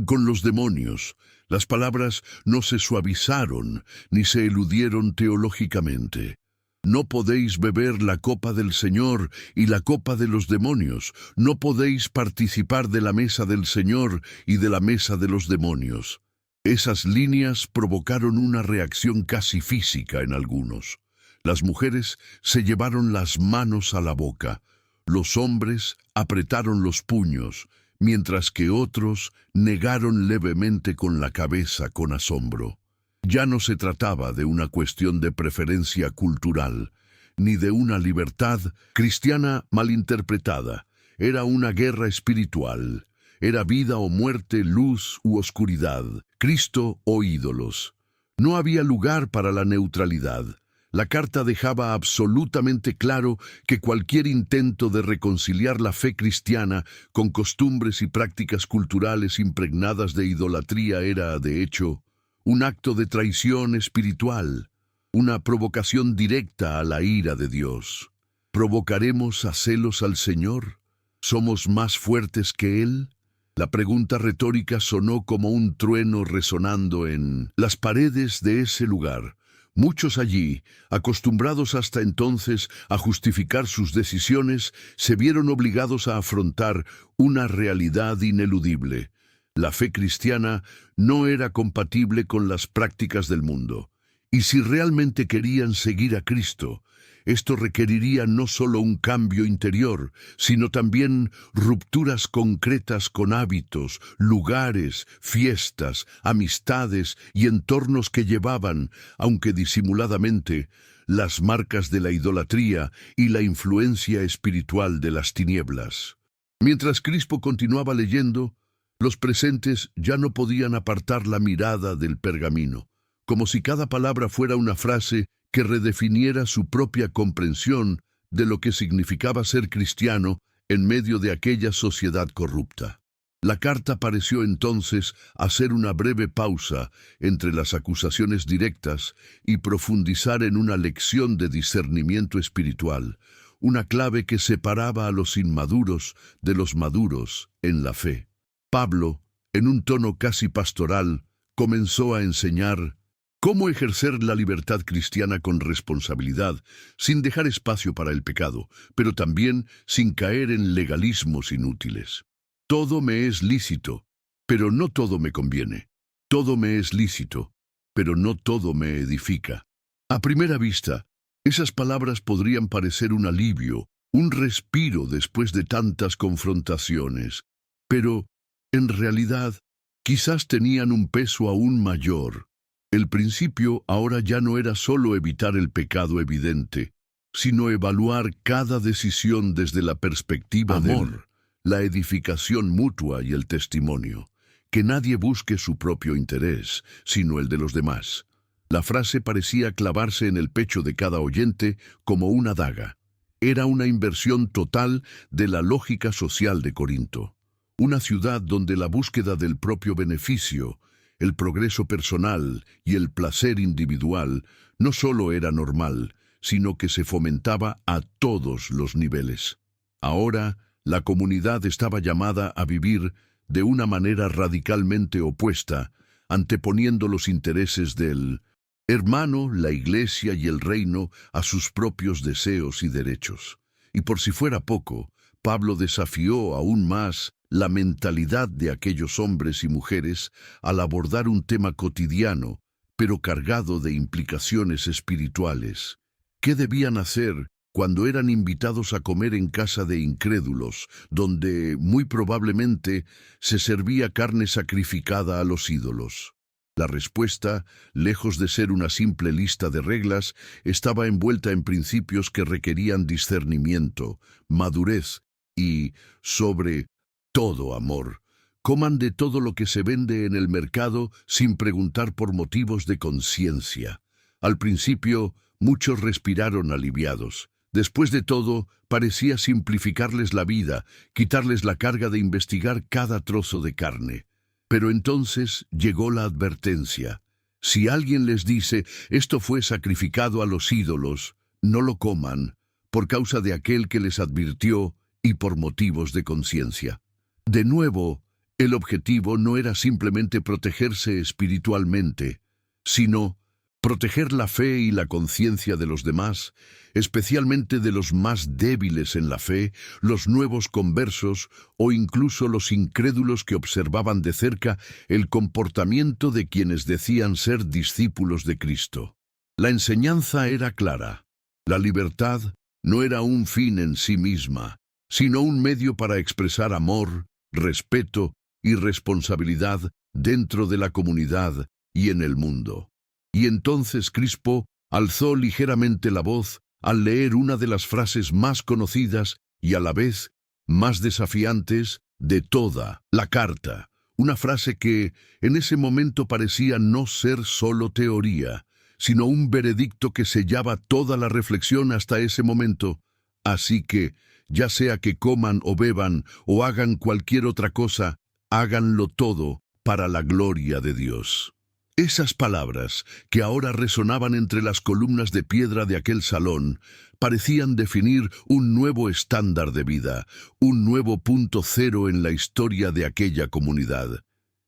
con los demonios. Las palabras no se suavizaron ni se eludieron teológicamente. No podéis beber la copa del Señor y la copa de los demonios. No podéis participar de la mesa del Señor y de la mesa de los demonios. Esas líneas provocaron una reacción casi física en algunos. Las mujeres se llevaron las manos a la boca. Los hombres apretaron los puños, mientras que otros negaron levemente con la cabeza con asombro. Ya no se trataba de una cuestión de preferencia cultural, ni de una libertad cristiana malinterpretada. Era una guerra espiritual. Era vida o muerte, luz u oscuridad, Cristo o ídolos. No había lugar para la neutralidad. La carta dejaba absolutamente claro que cualquier intento de reconciliar la fe cristiana con costumbres y prácticas culturales impregnadas de idolatría era, de hecho, un acto de traición espiritual, una provocación directa a la ira de Dios. ¿Provocaremos a celos al Señor? ¿Somos más fuertes que Él? La pregunta retórica sonó como un trueno resonando en las paredes de ese lugar. Muchos allí, acostumbrados hasta entonces a justificar sus decisiones, se vieron obligados a afrontar una realidad ineludible. La fe cristiana no era compatible con las prácticas del mundo. Y si realmente querían seguir a Cristo, esto requeriría no solo un cambio interior, sino también rupturas concretas con hábitos, lugares, fiestas, amistades y entornos que llevaban, aunque disimuladamente, las marcas de la idolatría y la influencia espiritual de las tinieblas. Mientras Crispo continuaba leyendo, los presentes ya no podían apartar la mirada del pergamino, como si cada palabra fuera una frase que redefiniera su propia comprensión de lo que significaba ser cristiano en medio de aquella sociedad corrupta. La carta pareció entonces hacer una breve pausa entre las acusaciones directas y profundizar en una lección de discernimiento espiritual, una clave que separaba a los inmaduros de los maduros en la fe. Pablo, en un tono casi pastoral, comenzó a enseñar cómo ejercer la libertad cristiana con responsabilidad, sin dejar espacio para el pecado, pero también sin caer en legalismos inútiles. Todo me es lícito, pero no todo me conviene. Todo me es lícito, pero no todo me edifica. A primera vista, esas palabras podrían parecer un alivio, un respiro después de tantas confrontaciones, pero, en realidad, quizás tenían un peso aún mayor. El principio ahora ya no era solo evitar el pecado evidente, sino evaluar cada decisión desde la perspectiva del la edificación mutua y el testimonio. Que nadie busque su propio interés, sino el de los demás. La frase parecía clavarse en el pecho de cada oyente como una daga. Era una inversión total de la lógica social de Corinto. Una ciudad donde la búsqueda del propio beneficio, el progreso personal y el placer individual no solo era normal, sino que se fomentaba a todos los niveles. Ahora, la comunidad estaba llamada a vivir de una manera radicalmente opuesta, anteponiendo los intereses del hermano, la iglesia y el reino a sus propios deseos y derechos. Y por si fuera poco, Pablo desafió aún más la mentalidad de aquellos hombres y mujeres al abordar un tema cotidiano, pero cargado de implicaciones espirituales. ¿Qué debían hacer cuando eran invitados a comer en casa de incrédulos, donde, muy probablemente, se servía carne sacrificada a los ídolos? La respuesta, lejos de ser una simple lista de reglas, estaba envuelta en principios que requerían discernimiento, madurez y, sobre todo, amor. Coman de todo lo que se vende en el mercado sin preguntar por motivos de conciencia. Al principio, muchos respiraron aliviados. Después de todo, parecía simplificarles la vida, quitarles la carga de investigar cada trozo de carne. Pero entonces llegó la advertencia. Si alguien les dice, esto fue sacrificado a los ídolos, no lo coman, por causa de aquel que les advirtió y por motivos de conciencia. De nuevo, el objetivo no era simplemente protegerse espiritualmente, sino proteger la fe y la conciencia de los demás, especialmente de los más débiles en la fe, los nuevos conversos o incluso los incrédulos que observaban de cerca el comportamiento de quienes decían ser discípulos de Cristo. La enseñanza era clara. La libertad no era un fin en sí misma, sino un medio para expresar amor, respeto y responsabilidad dentro de la comunidad y en el mundo. Y entonces Crispo alzó ligeramente la voz al leer una de las frases más conocidas y a la vez más desafiantes de toda la carta. Una frase que en ese momento parecía no ser solo teoría, sino un veredicto que sellaba toda la reflexión hasta ese momento. Así que, ya sea que coman o beban o hagan cualquier otra cosa, háganlo todo para la gloria de Dios. Esas palabras, que ahora resonaban entre las columnas de piedra de aquel salón, parecían definir un nuevo estándar de vida, un nuevo punto cero en la historia de aquella comunidad.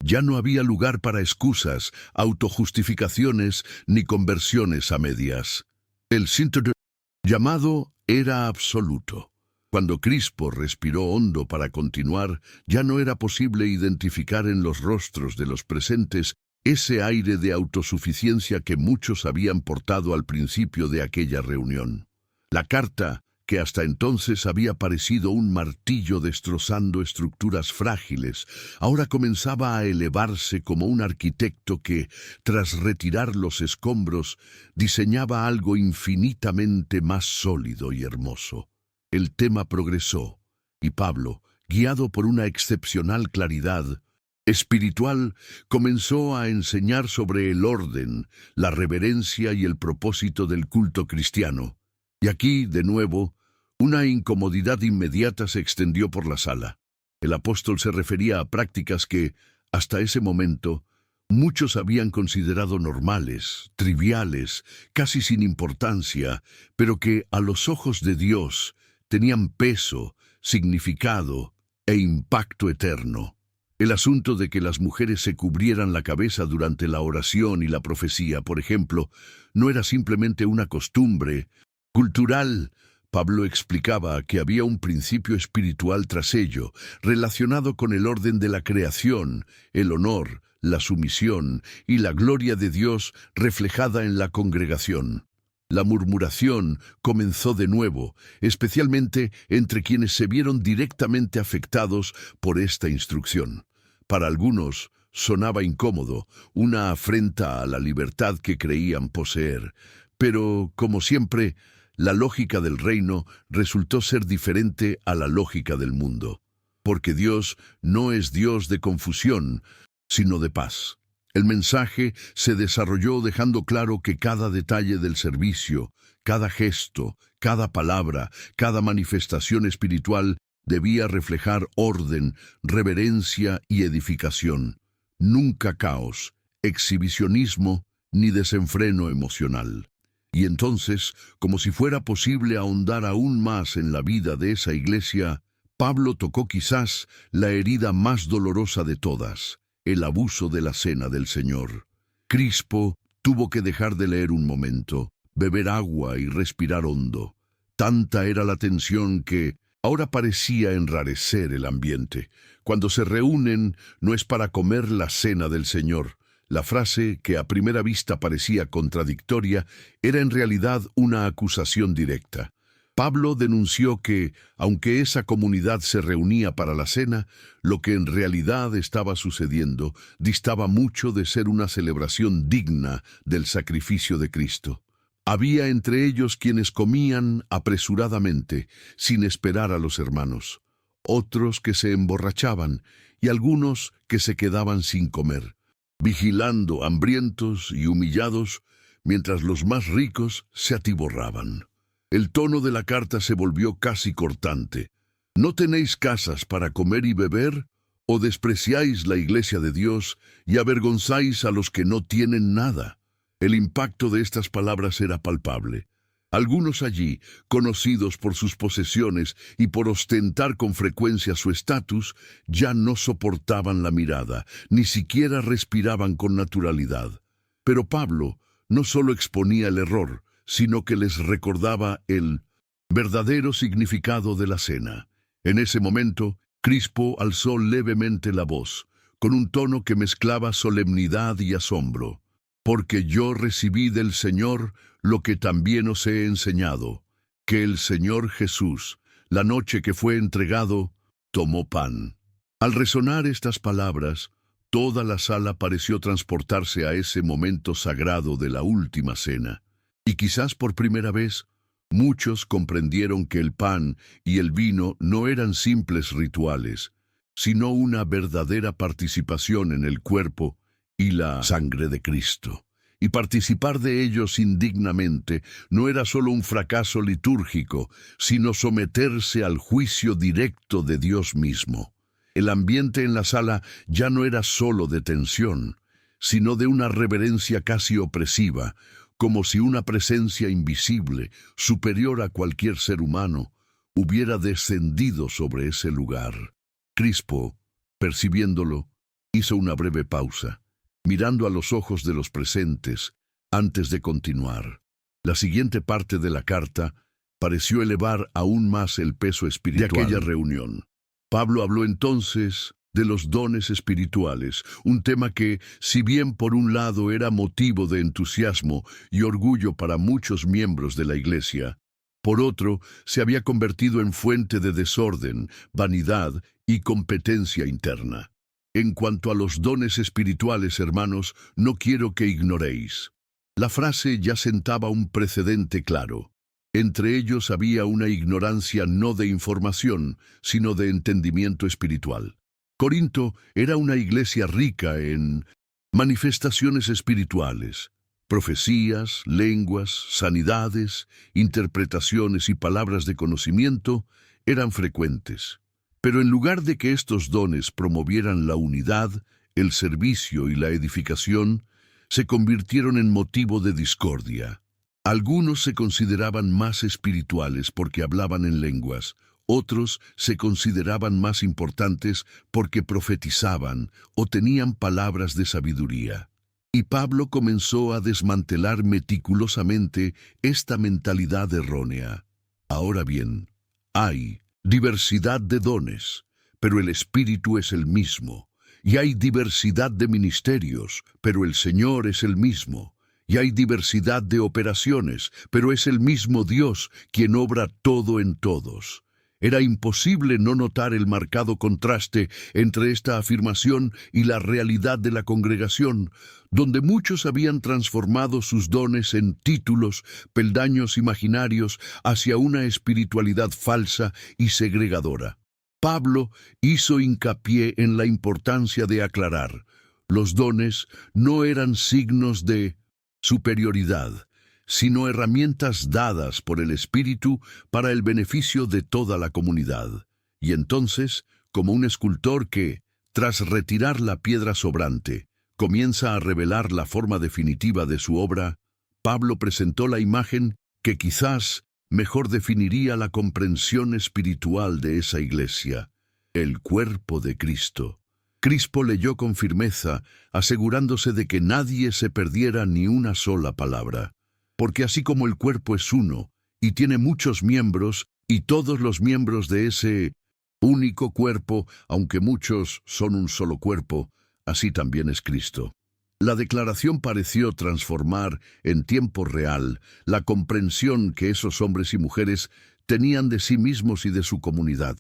Ya no había lugar para excusas, autojustificaciones ni conversiones a medias. El síntoma llamado era absoluto. Cuando Crispo respiró hondo para continuar, ya no era posible identificar en los rostros de los presentes ese aire de autosuficiencia que muchos habían portado al principio de aquella reunión. La carta, que hasta entonces había parecido un martillo destrozando estructuras frágiles, ahora comenzaba a elevarse como un arquitecto que, tras retirar los escombros, diseñaba algo infinitamente más sólido y hermoso. El tema progresó, y Pablo, guiado por una excepcional claridad espiritual, comenzó a enseñar sobre el orden, la reverencia y el propósito del culto cristiano. Y aquí, de nuevo, una incomodidad inmediata se extendió por la sala. El apóstol se refería a prácticas que, hasta ese momento, muchos habían considerado normales, triviales, casi sin importancia, pero que, a los ojos de Dios, tenían peso, significado e impacto eterno. El asunto de que las mujeres se cubrieran la cabeza durante la oración y la profecía, por ejemplo, no era simplemente una costumbre cultural. Pablo explicaba que había un principio espiritual tras ello, relacionado con el orden de la creación, el honor, la sumisión y la gloria de Dios reflejada en la congregación. La murmuración comenzó de nuevo, especialmente entre quienes se vieron directamente afectados por esta instrucción. Para algunos sonaba incómodo, una afrenta a la libertad que creían poseer, pero, como siempre, la lógica del reino resultó ser diferente a la lógica del mundo, porque Dios no es Dios de confusión, sino de paz. El mensaje se desarrolló dejando claro que cada detalle del servicio, cada gesto, cada palabra, cada manifestación espiritual debía reflejar orden, reverencia y edificación. Nunca caos, exhibicionismo ni desenfreno emocional. Y entonces, como si fuera posible ahondar aún más en la vida de esa iglesia, Pablo tocó quizás la herida más dolorosa de todas, el abuso de la cena del Señor. Crispo tuvo que dejar de leer un momento, beber agua y respirar hondo. Tanta era la tensión que ahora parecía enrarecer el ambiente. Cuando se reúnen, no es para comer la cena del Señor. La frase, que a primera vista parecía contradictoria, era en realidad una acusación directa. Pablo denunció que, aunque esa comunidad se reunía para la cena, lo que en realidad estaba sucediendo distaba mucho de ser una celebración digna del sacrificio de Cristo. Había entre ellos quienes comían apresuradamente, sin esperar a los hermanos, otros que se emborrachaban y algunos que se quedaban sin comer, vigilando, hambrientos y humillados, mientras los más ricos se atiborraban. El tono de la carta se volvió casi cortante. ¿No tenéis casas para comer y beber? ¿O despreciáis la iglesia de Dios y avergonzáis a los que no tienen nada? El impacto de estas palabras era palpable. Algunos allí, conocidos por sus posesiones y por ostentar con frecuencia su estatus, ya no soportaban la mirada, ni siquiera respiraban con naturalidad. Pero Pablo no solo exponía el error, sino que les recordaba el verdadero significado de la cena. En ese momento, Crispo alzó levemente la voz, con un tono que mezclaba solemnidad y asombro. Porque yo recibí del Señor lo que también os he enseñado, que el Señor Jesús, la noche que fue entregado, tomó pan. Al resonar estas palabras, toda la sala pareció transportarse a ese momento sagrado de la última cena. Y quizás por primera vez, muchos comprendieron que el pan y el vino no eran simples rituales, sino una verdadera participación en el cuerpo y la sangre de Cristo. Y participar de ellos indignamente no era solo un fracaso litúrgico, sino someterse al juicio directo de Dios mismo. El ambiente en la sala ya no era solo de tensión, sino de una reverencia casi opresiva, como si una presencia invisible, superior a cualquier ser humano, hubiera descendido sobre ese lugar. Crispo, percibiéndolo, hizo una breve pausa, mirando a los ojos de los presentes, antes de continuar. La siguiente parte de la carta pareció elevar aún más el peso espiritual de aquella reunión. Pablo habló entonces de los dones espirituales, un tema que, si bien por un lado era motivo de entusiasmo y orgullo para muchos miembros de la Iglesia, por otro se había convertido en fuente de desorden, vanidad y competencia interna. En cuanto a los dones espirituales, hermanos, no quiero que ignoréis. La frase ya sentaba un precedente claro. Entre ellos había una ignorancia no de información, sino de entendimiento espiritual. Corinto era una iglesia rica en manifestaciones espirituales, profecías, lenguas, sanidades, interpretaciones y palabras de conocimiento eran frecuentes. Pero en lugar de que estos dones promovieran la unidad, el servicio y la edificación, se convirtieron en motivo de discordia. Algunos se consideraban más espirituales porque hablaban en lenguas, otros se consideraban más importantes porque profetizaban o tenían palabras de sabiduría. Y Pablo comenzó a desmantelar meticulosamente esta mentalidad errónea. Ahora bien, hay diversidad de dones, pero el Espíritu es el mismo. Y hay diversidad de ministerios, pero el Señor es el mismo. Y hay diversidad de operaciones, pero es el mismo Dios quien obra todo en todos. Era imposible no notar el marcado contraste entre esta afirmación y la realidad de la congregación, donde muchos habían transformado sus dones en títulos, peldaños imaginarios hacia una espiritualidad falsa y segregadora. Pablo hizo hincapié en la importancia de aclarar: los dones no eran signos de superioridad, sino herramientas dadas por el Espíritu para el beneficio de toda la comunidad. Y entonces, como un escultor que, tras retirar la piedra sobrante, comienza a revelar la forma definitiva de su obra, Pablo presentó la imagen que quizás mejor definiría la comprensión espiritual de esa iglesia: el cuerpo de Cristo. Crispo leyó con firmeza, asegurándose de que nadie se perdiera ni una sola palabra. Porque así como el cuerpo es uno, y tiene muchos miembros, y todos los miembros de ese único cuerpo, aunque muchos son un solo cuerpo, así también es Cristo. La declaración pareció transformar en tiempo real la comprensión que esos hombres y mujeres tenían de sí mismos y de su comunidad.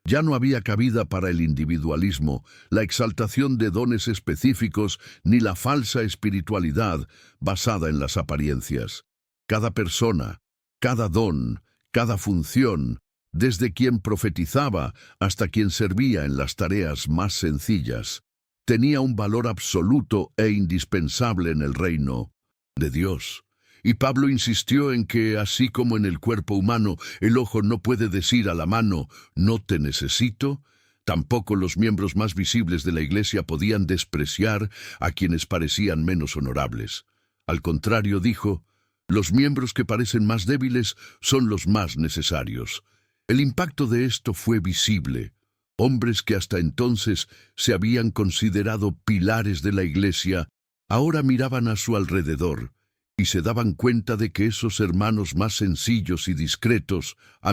Ya no había cabida para el individualismo, la exaltación de dones específicos, ni la falsa espiritualidad basada en las apariencias. Cada persona, cada don, cada función, desde quien profetizaba hasta quien servía en las tareas más sencillas, tenía un valor absoluto e indispensable en el reino de Dios. Y Pablo insistió en que, así como en el cuerpo humano, el ojo no puede decir a la mano, no te necesito, tampoco los miembros más visibles de la iglesia podían despreciar a quienes parecían menos honorables. Al contrario, dijo, los miembros que parecen más débiles son los más necesarios. El impacto de esto fue visible. Hombres que hasta entonces se habían considerado pilares de la iglesia, ahora miraban a su alrededor y se daban cuenta de que esos hermanos más sencillos y discretos, a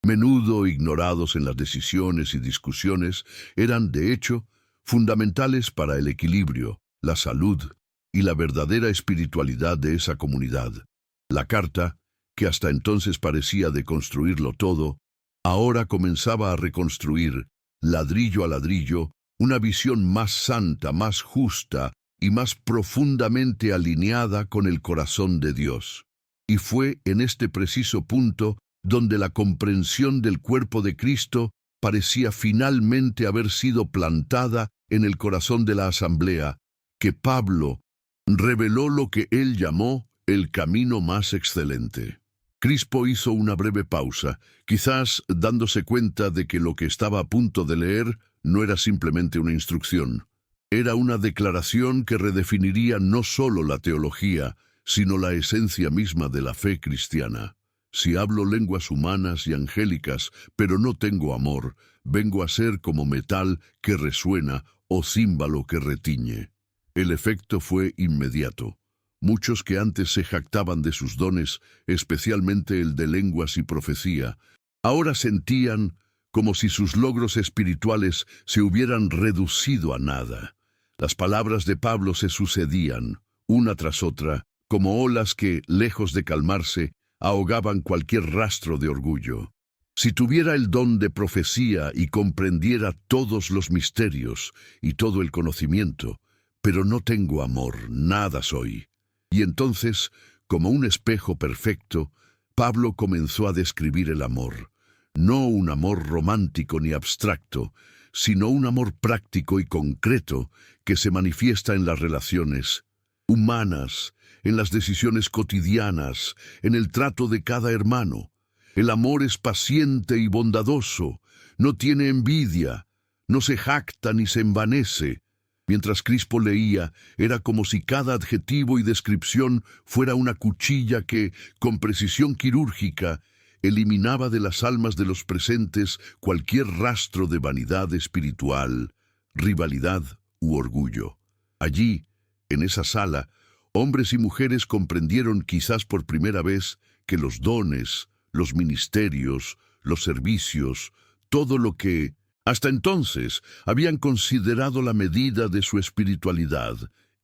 menudo ignorados en las decisiones y discusiones, eran, de hecho, fundamentales para el equilibrio, la salud y la verdadera espiritualidad de esa comunidad. La carta, que hasta entonces parecía deconstruirlo todo, Ahora comenzaba a reconstruir, ladrillo a ladrillo, una visión más santa, más justa y más profundamente alineada con el corazón de Dios. Y fue en este preciso punto donde la comprensión del cuerpo de Cristo parecía finalmente haber sido plantada en el corazón de la asamblea, que Pablo reveló lo que él llamó el camino más excelente. Crispo hizo una breve pausa, quizás dándose cuenta de que lo que estaba a punto de leer no era simplemente una instrucción. Era una declaración que redefiniría no solo la teología, sino la esencia misma de la fe cristiana. Si hablo lenguas humanas y angélicas, pero no tengo amor, vengo a ser como metal que resuena o címbalo que retiñe. El efecto fue inmediato. Muchos que antes se jactaban de sus dones, especialmente el de lenguas y profecía, ahora sentían como si sus logros espirituales se hubieran reducido a nada. Las palabras de Pablo se sucedían, una tras otra, como olas que, lejos de calmarse, ahogaban cualquier rastro de orgullo. Si tuviera el don de profecía y comprendiera todos los misterios y todo el conocimiento, pero no tengo amor, nada soy. Y entonces, como un espejo perfecto, Pablo comenzó a describir el amor. No un amor romántico ni abstracto, sino un amor práctico y concreto que se manifiesta en las relaciones humanas, en las decisiones cotidianas, en el trato de cada hermano. El amor es paciente y bondadoso, no tiene envidia, no se jacta ni se envanece. Mientras Crispo leía, era como si cada adjetivo y descripción fuera una cuchilla que, con precisión quirúrgica, eliminaba de las almas de los presentes cualquier rastro de vanidad espiritual, rivalidad u orgullo. Allí, en esa sala, hombres y mujeres comprendieron quizás por primera vez que los dones, los ministerios, los servicios, todo lo que hasta entonces habían considerado la medida de su espiritualidad,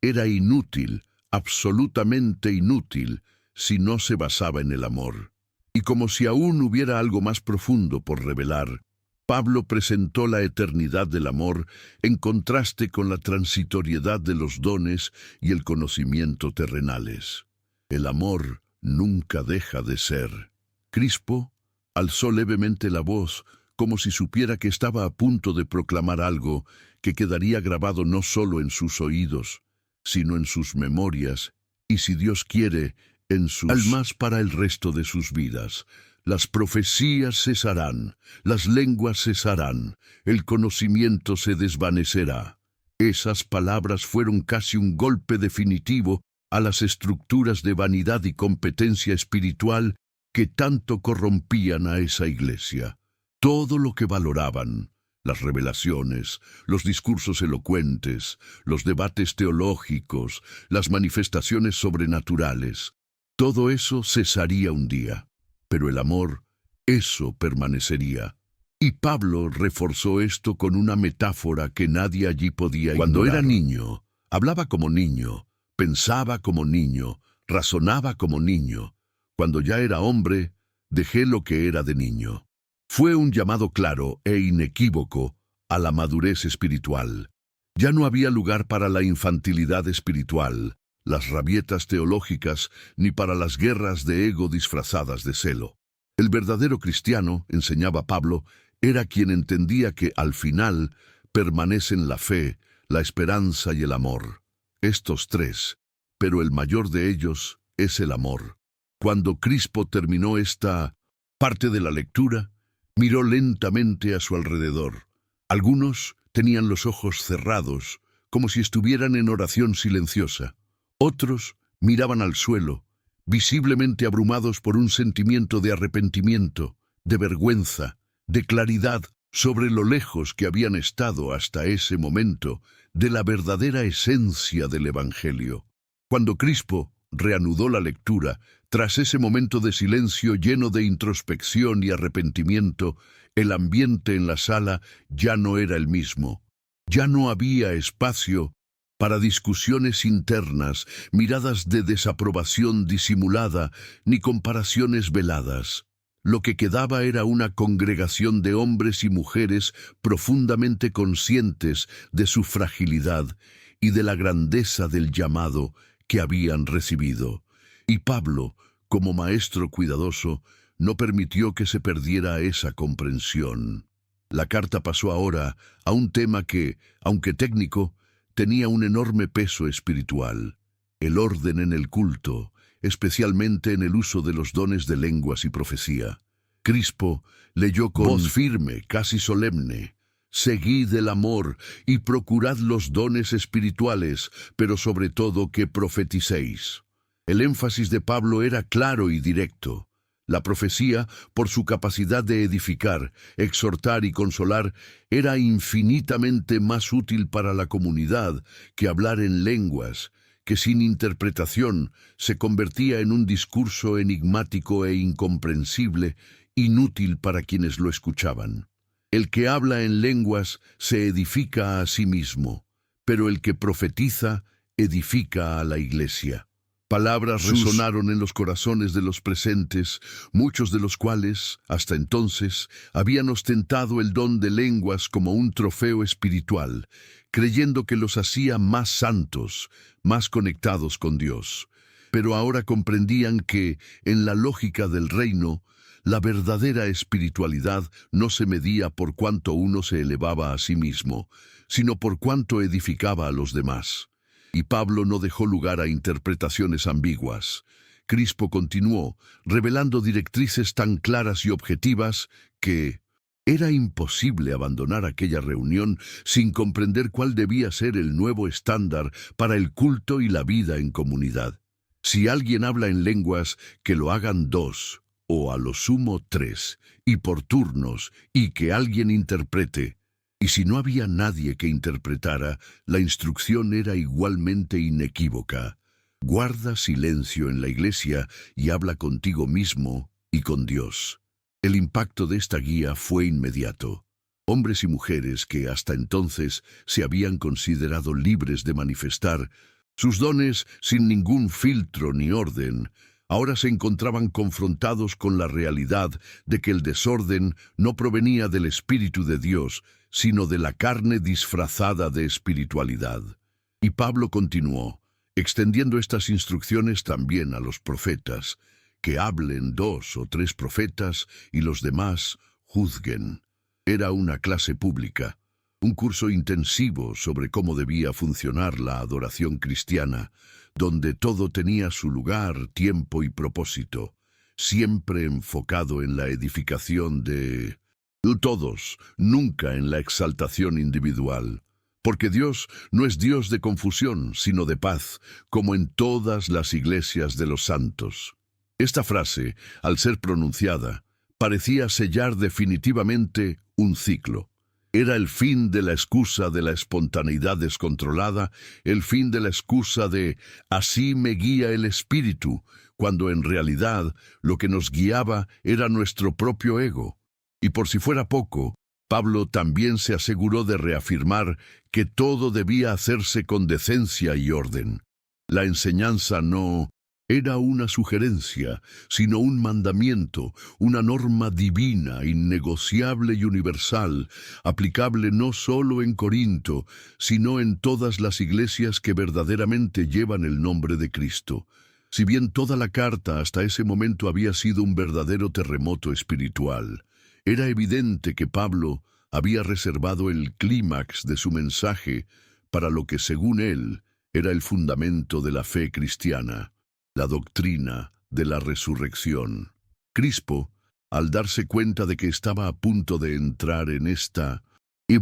era inútil, absolutamente inútil, si no se basaba en el amor. Y como si aún hubiera algo más profundo por revelar, Pablo presentó la eternidad del amor en contraste con la transitoriedad de los dones y el conocimiento terrenales. El amor nunca deja de ser. Crispo alzó levemente la voz, como si supiera que estaba a punto de proclamar algo que quedaría grabado no solo en sus oídos, sino en sus memorias, y si Dios quiere, en sus almas para el resto de sus vidas. Las profecías cesarán, las lenguas cesarán, el conocimiento se desvanecerá. Esas palabras fueron casi un golpe definitivo a las estructuras de vanidad y competencia espiritual que tanto corrompían a esa iglesia. Todo lo que valoraban, las revelaciones, los discursos elocuentes, los debates teológicos, las manifestaciones sobrenaturales, todo eso cesaría un día. Pero el amor, eso permanecería. Y Pablo reforzó esto con una metáfora que nadie allí podía ignorar. Cuando era niño, hablaba como niño, pensaba como niño, razonaba como niño. Cuando ya era hombre, dejé lo que era de niño. Fue un llamado claro e inequívoco a la madurez espiritual. Ya no había lugar para la infantilidad espiritual, las rabietas teológicas, ni para las guerras de ego disfrazadas de celo. El verdadero cristiano, enseñaba Pablo, era quien entendía que al final permanecen la fe, la esperanza y el amor. Estos tres, pero el mayor de ellos es el amor. Cuando Crispo terminó esta parte de la lectura, miró lentamente a su alrededor. Algunos tenían los ojos cerrados, como si estuvieran en oración silenciosa. Otros miraban al suelo, visiblemente abrumados por un sentimiento de arrepentimiento, de vergüenza, de claridad sobre lo lejos que habían estado hasta ese momento de la verdadera esencia del Evangelio. Cuando Crispo reanudó la lectura, tras ese momento de silencio lleno de introspección y arrepentimiento, el ambiente en la sala ya no era el mismo. Ya no había espacio para discusiones internas, miradas de desaprobación disimulada, ni comparaciones veladas. Lo que quedaba era una congregación de hombres y mujeres profundamente conscientes de su fragilidad y de la grandeza del llamado que habían recibido. Y Pablo, como maestro cuidadoso, no permitió que se perdiera esa comprensión. La carta pasó ahora a un tema que, aunque técnico, tenía un enorme peso espiritual: el orden en el culto, especialmente en el uso de los dones de lenguas y profecía. Crispo leyó con voz firme, casi solemne: «Seguid el amor y procurad los dones espirituales, pero sobre todo que profeticéis». El énfasis de Pablo era claro y directo. La profecía, por su capacidad de edificar, exhortar y consolar, era infinitamente más útil para la comunidad que hablar en lenguas, que sin interpretación se convertía en un discurso enigmático e incomprensible, inútil para quienes lo escuchaban. El que habla en lenguas se edifica a sí mismo, pero el que profetiza edifica a la iglesia. Palabras resonaron en los corazones de los presentes, muchos de los cuales, hasta entonces, habían ostentado el don de lenguas como un trofeo espiritual, creyendo que los hacía más santos, más conectados con Dios. Pero ahora comprendían que, en la lógica del reino, la verdadera espiritualidad no se medía por cuánto uno se elevaba a sí mismo, sino por cuánto edificaba a los demás. Y Pablo no dejó lugar a interpretaciones ambiguas. Crispo continuó, revelando directrices tan claras y objetivas que era imposible abandonar aquella reunión sin comprender cuál debía ser el nuevo estándar para el culto y la vida en comunidad. Si alguien habla en lenguas, que lo hagan 2, o a lo sumo 3, y por turnos, y que alguien interprete. Y si no había nadie que interpretara, la instrucción era igualmente inequívoca: guarda silencio en la iglesia y habla contigo mismo y con Dios. El impacto de esta guía fue inmediato. Hombres y mujeres que hasta entonces se habían considerado libres de manifestar sus dones sin ningún filtro ni orden, ahora se encontraban confrontados con la realidad de que el desorden no provenía del Espíritu de Dios, sino de la carne disfrazada de espiritualidad. Y Pablo continuó, extendiendo estas instrucciones también a los profetas: que hablen 2 o 3 profetas y los demás juzguen. Era una clase pública, un curso intensivo sobre cómo debía funcionar la adoración cristiana, donde todo tenía su lugar, tiempo y propósito, siempre enfocado en la edificación de todos, nunca en la exaltación individual. Porque Dios no es Dios de confusión, sino de paz, como en todas las iglesias de los santos. Esta frase, al ser pronunciada, parecía sellar definitivamente un ciclo. Era el fin de la excusa de la espontaneidad descontrolada, el fin de la excusa de «así me guía el Espíritu», cuando en realidad lo que nos guiaba era nuestro propio ego. Y por si fuera poco, Pablo también se aseguró de reafirmar que todo debía hacerse con decencia y orden. La enseñanza no era una sugerencia, sino un mandamiento, una norma divina, innegociable y universal, aplicable no solo en Corinto, sino en todas las iglesias que verdaderamente llevan el nombre de Cristo. Si bien toda la carta hasta ese momento había sido un verdadero terremoto espiritual, era evidente que Pablo había reservado el clímax de su mensaje para lo que, según él, era el fundamento de la fe cristiana: la doctrina de la resurrección. Crispo, al darse cuenta de que estaba a punto de entrar en esta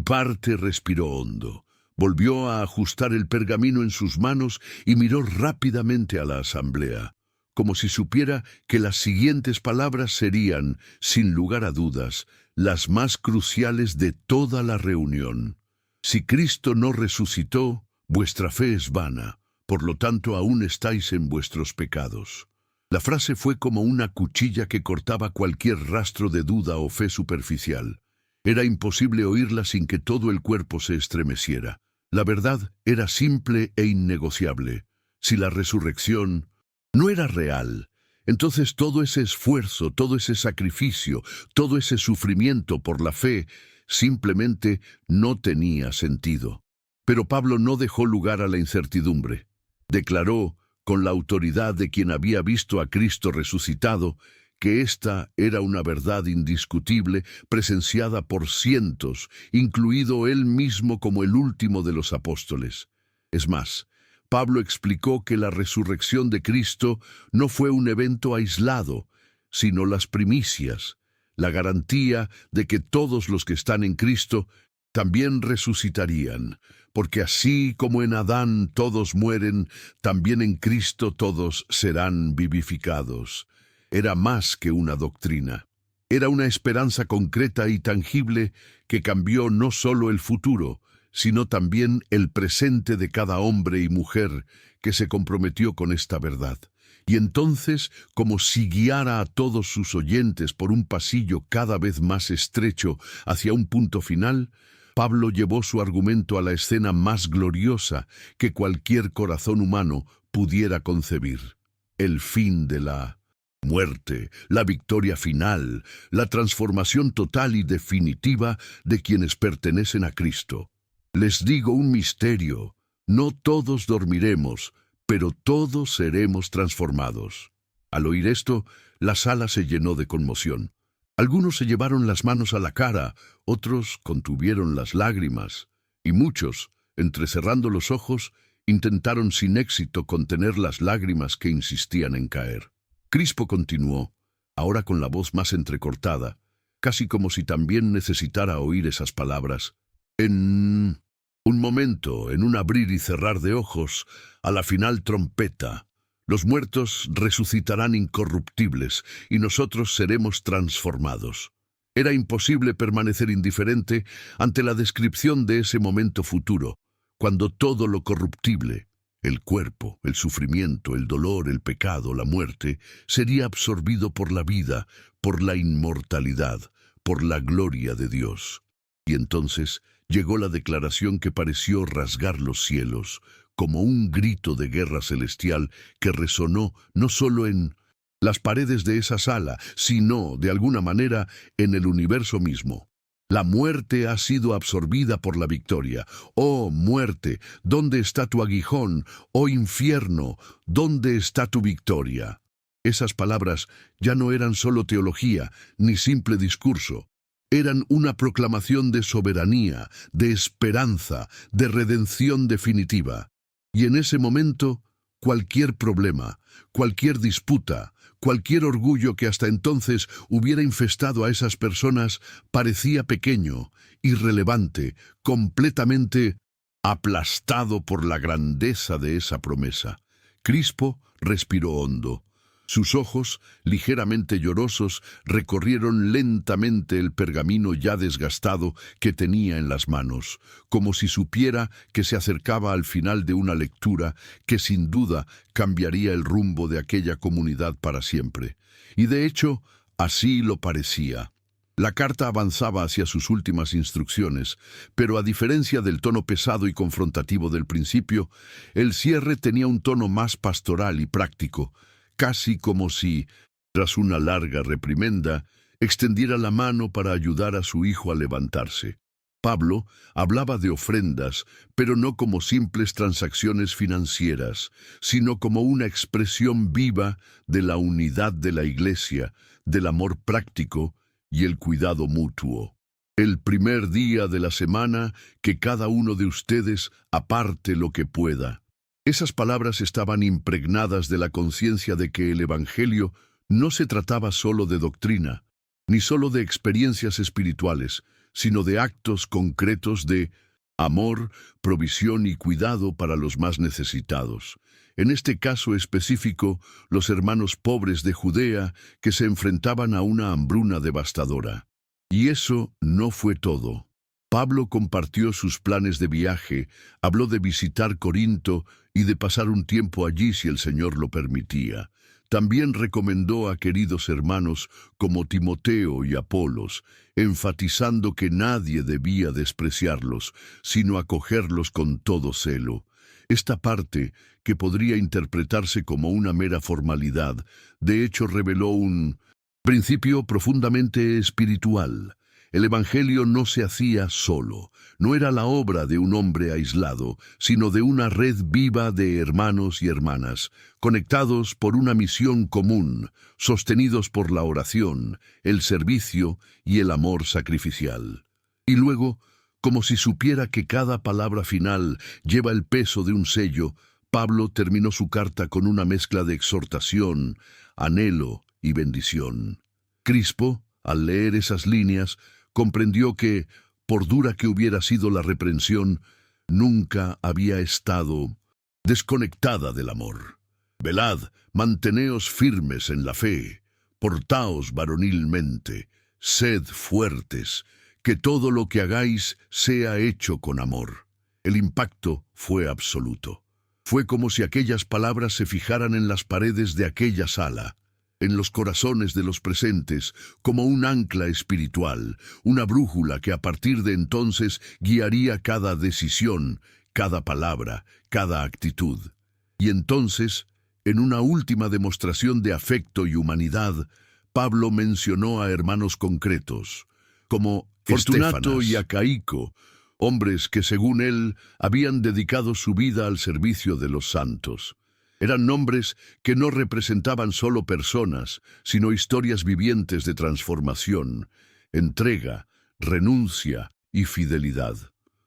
parte, respiró hondo, volvió a ajustar el pergamino en sus manos y miró rápidamente a la asamblea, como si supiera que las siguientes palabras serían, sin lugar a dudas, las más cruciales de toda la reunión. Si Cristo no resucitó, vuestra fe es vana. Por lo tanto, aún estáis en vuestros pecados. La frase fue como una cuchilla que cortaba cualquier rastro de duda o fe superficial. Era imposible oírla sin que todo el cuerpo se estremeciera. La verdad era simple e innegociable. Si la resurrección no era real, Entonces todo ese esfuerzo, todo ese sacrificio, todo ese sufrimiento por la fe simplemente no tenía sentido. Pero Pablo no dejó lugar a la incertidumbre. Declaró, con la autoridad de quien había visto a Cristo resucitado, que esta era una verdad indiscutible, presenciada por cientos, incluido él mismo como el último de los apóstoles. Es más, Pablo explicó que la resurrección de Cristo no fue un evento aislado, sino las primicias, la garantía de que todos los que están en Cristo también resucitarían, porque así como en Adán todos mueren, también en Cristo todos serán vivificados. Era más que una doctrina. Era una esperanza concreta y tangible que cambió no solo el futuro, sino también el presente de cada hombre y mujer que se comprometió con esta verdad. Y entonces, como si guiara a todos sus oyentes por un pasillo cada vez más estrecho hacia un punto final, Pablo llevó su argumento a la escena más gloriosa que cualquier corazón humano pudiera concebir: el fin de la muerte, la victoria final, la transformación total y definitiva de quienes pertenecen a Cristo. Les digo un misterio: no todos dormiremos, pero todos seremos transformados. Al oír esto, la sala se llenó de conmoción. Algunos se llevaron las manos a la cara, otros contuvieron las lágrimas, y muchos, entrecerrando los ojos, intentaron sin éxito contener las lágrimas que insistían en caer. Crispo continuó, ahora con la voz más entrecortada, casi como si también necesitara oír esas palabras. En un momento, en un abrir y cerrar de ojos, a la final trompeta, los muertos resucitarán incorruptibles y nosotros seremos transformados. Era imposible permanecer indiferente ante la descripción de ese momento futuro, cuando todo lo corruptible, el cuerpo, el sufrimiento, el dolor, el pecado, la muerte, sería absorbido por la vida, por la inmortalidad, por la gloria de Dios. Y entonces llegó la declaración que pareció rasgar los cielos, como un grito de guerra celestial que resonó no solo en las paredes de esa sala, sino, de alguna manera, en el universo mismo. La muerte ha sido absorbida por la victoria. Oh muerte, ¿dónde está tu aguijón? Oh infierno, ¿dónde está tu victoria? Esas palabras ya no eran solo teología, ni simple discurso. Eran una proclamación de soberanía, de esperanza, de redención definitiva. Y en ese momento, cualquier problema, cualquier disputa, cualquier orgullo que hasta entonces hubiera infestado a esas personas parecía pequeño, irrelevante, completamente aplastado por la grandeza de esa promesa. Crispo respiró hondo. Sus ojos, ligeramente llorosos, recorrieron lentamente el pergamino ya desgastado que tenía en las manos, como si supiera que se acercaba al final de una lectura que sin duda cambiaría el rumbo de aquella comunidad para siempre. Y de hecho, así lo parecía. La carta avanzaba hacia sus últimas instrucciones, pero a diferencia del tono pesado y confrontativo del principio, el cierre tenía un tono más pastoral y práctico, casi como si, tras una larga reprimenda, extendiera la mano para ayudar a su hijo a levantarse. Pablo hablaba de ofrendas, pero no como simples transacciones financieras, sino como una expresión viva de la unidad de la Iglesia, del amor práctico y el cuidado mutuo. El primer día de la semana, que cada uno de ustedes aparte lo que pueda. Esas palabras estaban impregnadas de la conciencia de que el Evangelio no se trataba solo de doctrina, ni solo de experiencias espirituales, sino de actos concretos de amor, provisión y cuidado para los más necesitados. En este caso específico, los hermanos pobres de Judea que se enfrentaban a una hambruna devastadora. Y eso no fue todo. Pablo compartió sus planes de viaje, habló de visitar Corinto y de pasar un tiempo allí si el Señor lo permitía. También recomendó a queridos hermanos como Timoteo y Apolos, enfatizando que nadie debía despreciarlos, sino acogerlos con todo celo. Esta parte, que podría interpretarse como una mera formalidad, de hecho reveló un principio profundamente espiritual. El Evangelio no se hacía solo, no era la obra de un hombre aislado, sino de una red viva de hermanos y hermanas, conectados por una misión común, sostenidos por la oración, el servicio y el amor sacrificial. Y luego, como si supiera que cada palabra final lleva el peso de un sello, Pablo terminó su carta con una mezcla de exhortación, anhelo y bendición. Crispo, al leer esas líneas, comprendió que, por dura que hubiera sido la reprensión, nunca había estado desconectada del amor. Velad, manteneos firmes en la fe, portaos varonilmente, sed fuertes, que todo lo que hagáis sea hecho con amor. El impacto fue absoluto. Fue como si aquellas palabras se fijaran en las paredes de aquella sala, en los corazones de los presentes, como un ancla espiritual, una brújula que a partir de entonces guiaría cada decisión, cada palabra, cada actitud. Y entonces, en una última demostración de afecto y humanidad, Pablo mencionó a hermanos concretos, como Fortunato y Acaico, hombres que según él habían dedicado su vida al servicio de los santos. Eran nombres que no representaban solo personas, sino historias vivientes de transformación, entrega, renuncia y fidelidad.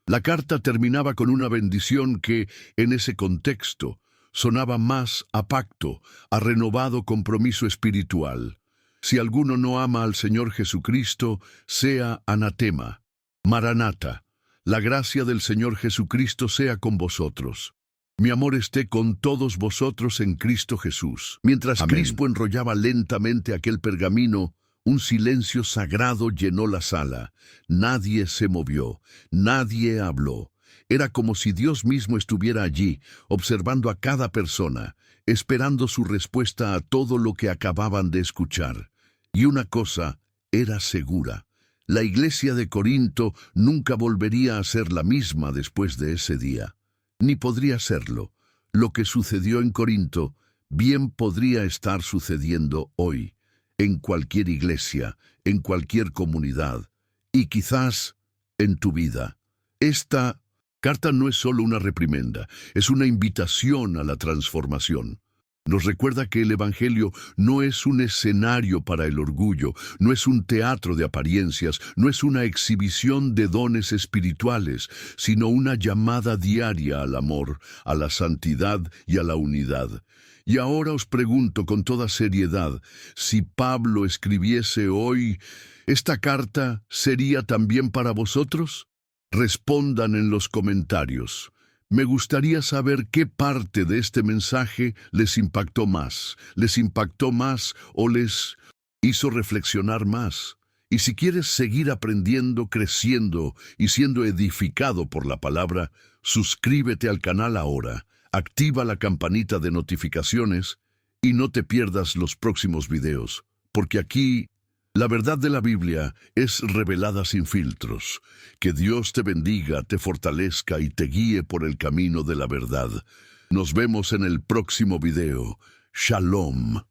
La carta terminaba con una bendición que, en ese contexto, sonaba más a pacto, a renovado compromiso espiritual. Si alguno no ama al Señor Jesucristo, sea anatema. Maranata, la gracia del Señor Jesucristo sea con vosotros. Mi amor esté con todos vosotros en Cristo Jesús. Mientras Amén. Crispo enrollaba lentamente aquel pergamino, un silencio sagrado llenó la sala. Nadie se movió, nadie habló. Era como si Dios mismo estuviera allí, observando a cada persona, esperando su respuesta a todo lo que acababan de escuchar. Y una cosa era segura: la iglesia de Corinto nunca volvería a ser la misma después de ese día. Ni podría serlo. Lo que sucedió en Corinto bien podría estar sucediendo hoy, en cualquier iglesia, en cualquier comunidad, y quizás en tu vida. Esta carta no es solo una reprimenda, es una invitación a la transformación. Nos recuerda que el Evangelio no es un escenario para el orgullo, no es un teatro de apariencias, no es una exhibición de dones espirituales, sino una llamada diaria al amor, a la santidad y a la unidad. Y ahora os pregunto con toda seriedad, si Pablo escribiese hoy, ¿esta carta sería también para vosotros? Respondan en los comentarios. Me gustaría saber qué parte de este mensaje les impactó más o les hizo reflexionar más. Y si quieres seguir aprendiendo, creciendo y siendo edificado por la palabra, suscríbete al canal ahora, activa la campanita de notificaciones y no te pierdas los próximos videos, porque aquí la verdad de la Biblia es revelada sin filtros. Que Dios te bendiga, te fortalezca y te guíe por el camino de la verdad. Nos vemos en el próximo video. Shalom.